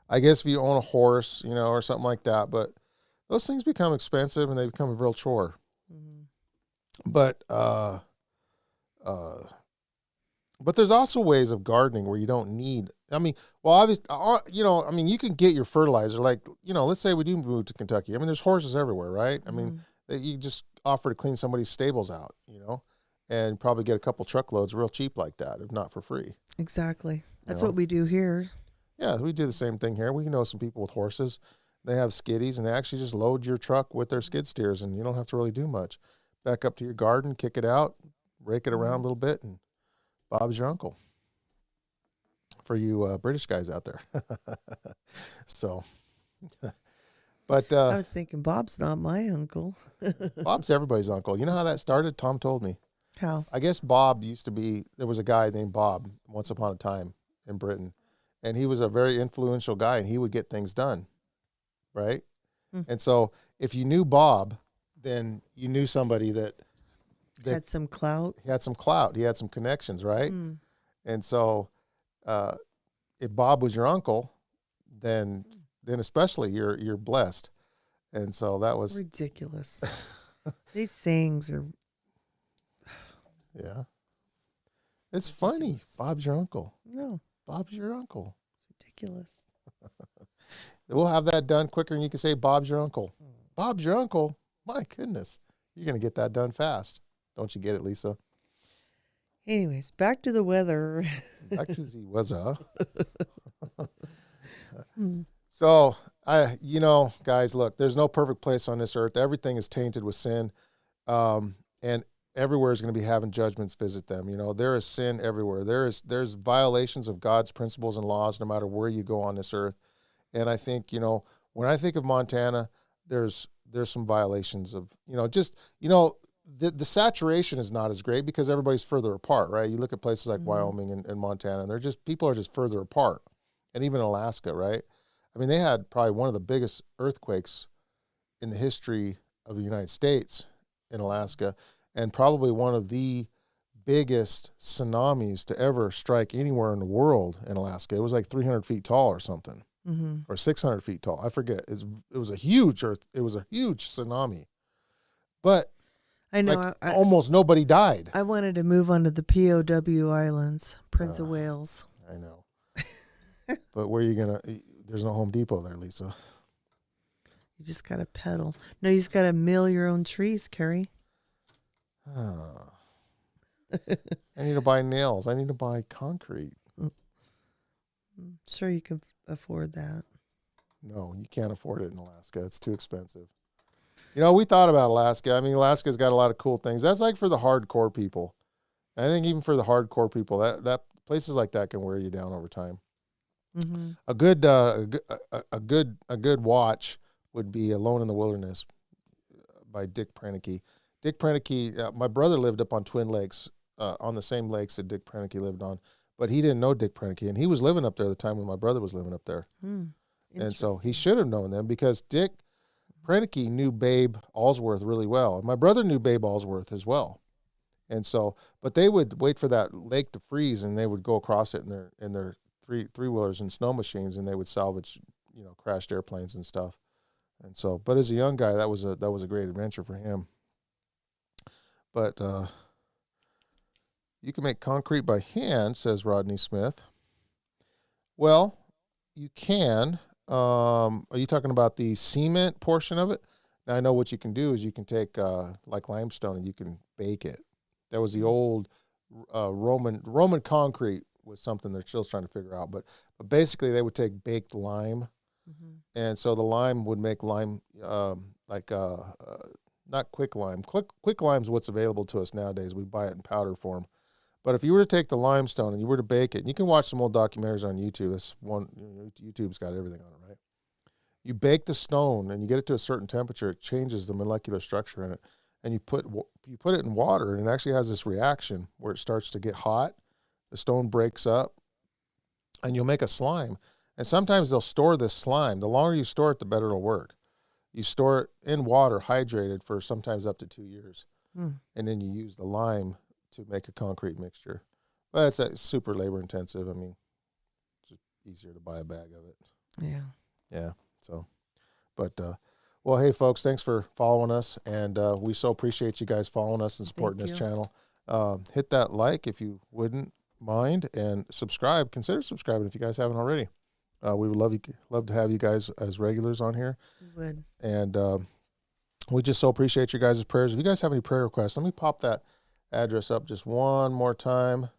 I guess, if you own a horse, or something like that. But those things become expensive and they become a real chore. But there's also ways of gardening where you don't need. I mean, well, obviously, you can get your fertilizer. Like, let's say we do move to Kentucky. I mean, there's horses everywhere, right? I mean, you just offer to clean somebody's stables out, and probably get a couple truckloads real cheap like that, if not for free. Exactly. That's what we do here. Yeah, we do the same thing here. We know some people with horses. They have skiddies, and they actually just load your truck with their skid steers, and you don't have to really do much. Back up to your garden, kick it out, rake it around a little bit, and Bob's your uncle. For you British guys out there. So, but I was thinking Bob's not my uncle. Bob's everybody's uncle. You know how that started? Tom told me. How? I guess Bob there was a guy named Bob once upon a time in Britain, and he was a very influential guy, and he would get things done, right? And so if you knew Bob, then you knew somebody that had some clout. He had some clout. He had some connections, right? And so if Bob was your uncle, then especially you're blessed. And so that was ridiculous. These sayings are yeah. It's funny. Bob's your uncle. No. Bob's your uncle. It's ridiculous. We'll have that done quicker than you can say Bob's your uncle. Bob's your uncle. My goodness. You're going to get that done fast. Don't you get it, Lisa? Anyways, back to the weather. Back to the weather. So, guys, look, there's no perfect place on this earth. Everything is tainted with sin. And everywhere is going to be having judgments visit them. There is sin everywhere. There's violations of God's principles and laws no matter where you go on this earth. And I think, when I think of Montana, there's some violations of, the saturation is not as great because everybody's further apart, right? You look at places like Wyoming and Montana, and people are just further apart. And even Alaska, right? I mean, they had probably one of the biggest earthquakes in the history of the United States in Alaska, and probably one of the biggest tsunamis to ever strike anywhere in the world in Alaska. It was like 300 feet tall or something, or 600 feet tall. I forget. It was a huge tsunami, but I know. like almost nobody died. I wanted to move on to the POW Islands, Prince of Wales. I know. But where are you going to, there's no Home Depot there, Lisa. You just got to pedal. No, you just got to mill your own trees, Kary. I need to buy nails. I need to buy concrete. Sure, you can afford that. No, you can't afford it in Alaska. It's too expensive. You know, we thought about Alaska. I mean, Alaska's got a lot of cool things. That's like for the hardcore people. I think even for the hardcore people, that places like that can wear you down over time. Mm-hmm. A good watch would be Alone in the Wilderness by Dick Proenneke. Dick Proenneke, my brother lived up on Twin Lakes, on the same lakes that Dick Proenneke lived on, but he didn't know Dick Proenneke, and he was living up there at the time when my brother was living up there. And so he should have known them because Dick Proenneke knew Babe Allsworth really well, and my brother knew Babe Allsworth as well. And so, but they would wait for that lake to freeze, and they would go across it in their three-wheelers and snow machines, and they would salvage, crashed airplanes and stuff. And so, but as a young guy, that was a great adventure for him. But you can make concrete by hand, says Rodney Smith. Well, you can. Are you talking about the cement portion of it? Now, I know what you can do is you can take like limestone and you can bake it. That was the old Roman concrete was something they're still trying to figure out. But basically, they would take baked lime, and so the lime would make lime not quick lime. Quick lime is what's available to us nowadays. We buy it in powder form. But if you were to take the limestone and you were to bake it, and you can watch some old documentaries on YouTube. This one, YouTube's got everything on it, right? You bake the stone and you get it to a certain temperature. It changes the molecular structure in it, and you put it in water, and it actually has this reaction where it starts to get hot. The stone breaks up, and you'll make a slime. And sometimes they'll store this slime. The longer you store it, the better it'll work. You store it in water, hydrated, for sometimes up to 2 years. And then you use the lime to make a concrete mixture. But it's super labor intensive. I mean, it's just easier to buy a bag of it. Yeah. Yeah. So, but, well, hey, folks, thanks for following us. And we so appreciate you guys following us and supporting this channel. Hit that like if you wouldn't mind, and subscribe. Consider subscribing if you guys haven't already. We would love to have you guys as regulars on here. We would. And we just so appreciate your guys' prayers. If you guys have any prayer requests, let me pop that address up just one more time.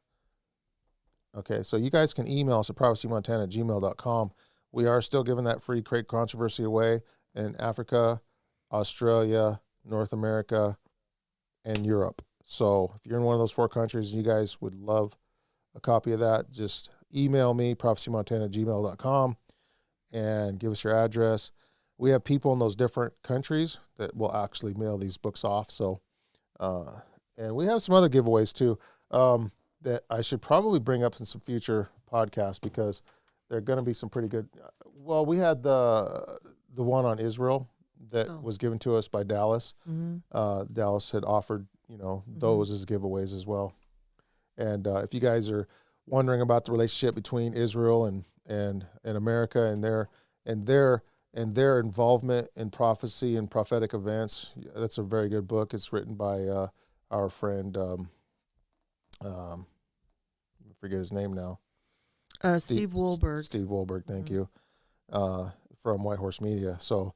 Okay, so you guys can email us at prophecymontana@gmail.com. We are still giving that free Crate Controversy away in Africa, Australia, North America, and Europe. So if you're in one of those 4 countries and you guys would love a copy of that, just email me, prophecymontana@gmail.com, and give us your address. We have people in those different countries that will actually mail these books off. So, and we have some other giveaways too that I should probably bring up in some future podcasts, because they're going to be some pretty good. Well, we had the one on Israel that was given to us by Dallas. Dallas had offered, those as giveaways as well. And if you guys are wondering about the relationship between Israel and America and their involvement in prophecy and prophetic events, that's a very good book. It's written by our friend, I forget his name now. Steve Wohlberg. Steve Wohlberg, thank you, from White Horse Media. So,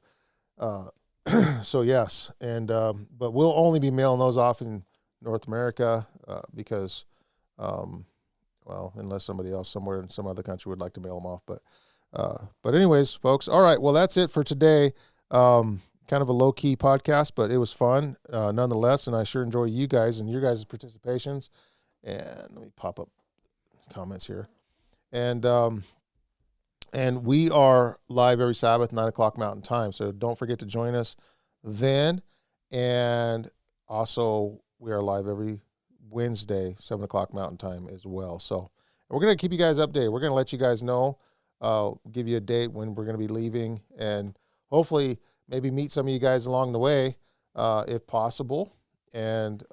so yes, and but we'll only be mailing those off in North America because, well, unless somebody else somewhere in some other country would like to mail them off. But anyways, folks, all right, well, that's it for today. Kind of a low-key podcast, but it was fun nonetheless, and I sure enjoy you guys and your guys' participations. And let me pop up comments here. And we are live every Sabbath, 9 o'clock Mountain Time, so don't forget to join us then. And also, we are live every Wednesday, 7 o'clock Mountain Time as well. So we're going to keep you guys updated. We're going to let you guys know, give you a date when we're going to be leaving, and hopefully maybe meet some of you guys along the way. if possible. And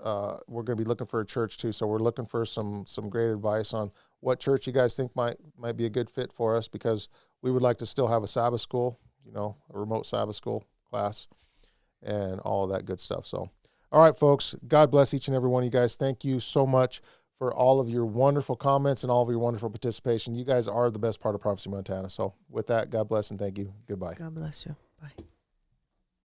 we're going to be looking for a church too. So we're looking for some great advice on what church you guys think might be a good fit for us, because we would like to still have a Sabbath school, a remote Sabbath school class and all of that good stuff. So, all right, folks, God bless each and every one of you guys. Thank you so much for all of your wonderful comments and all of your wonderful participation. You guys are the best part of Prophecy Montana. So with that, God bless and thank you. Goodbye. God bless you.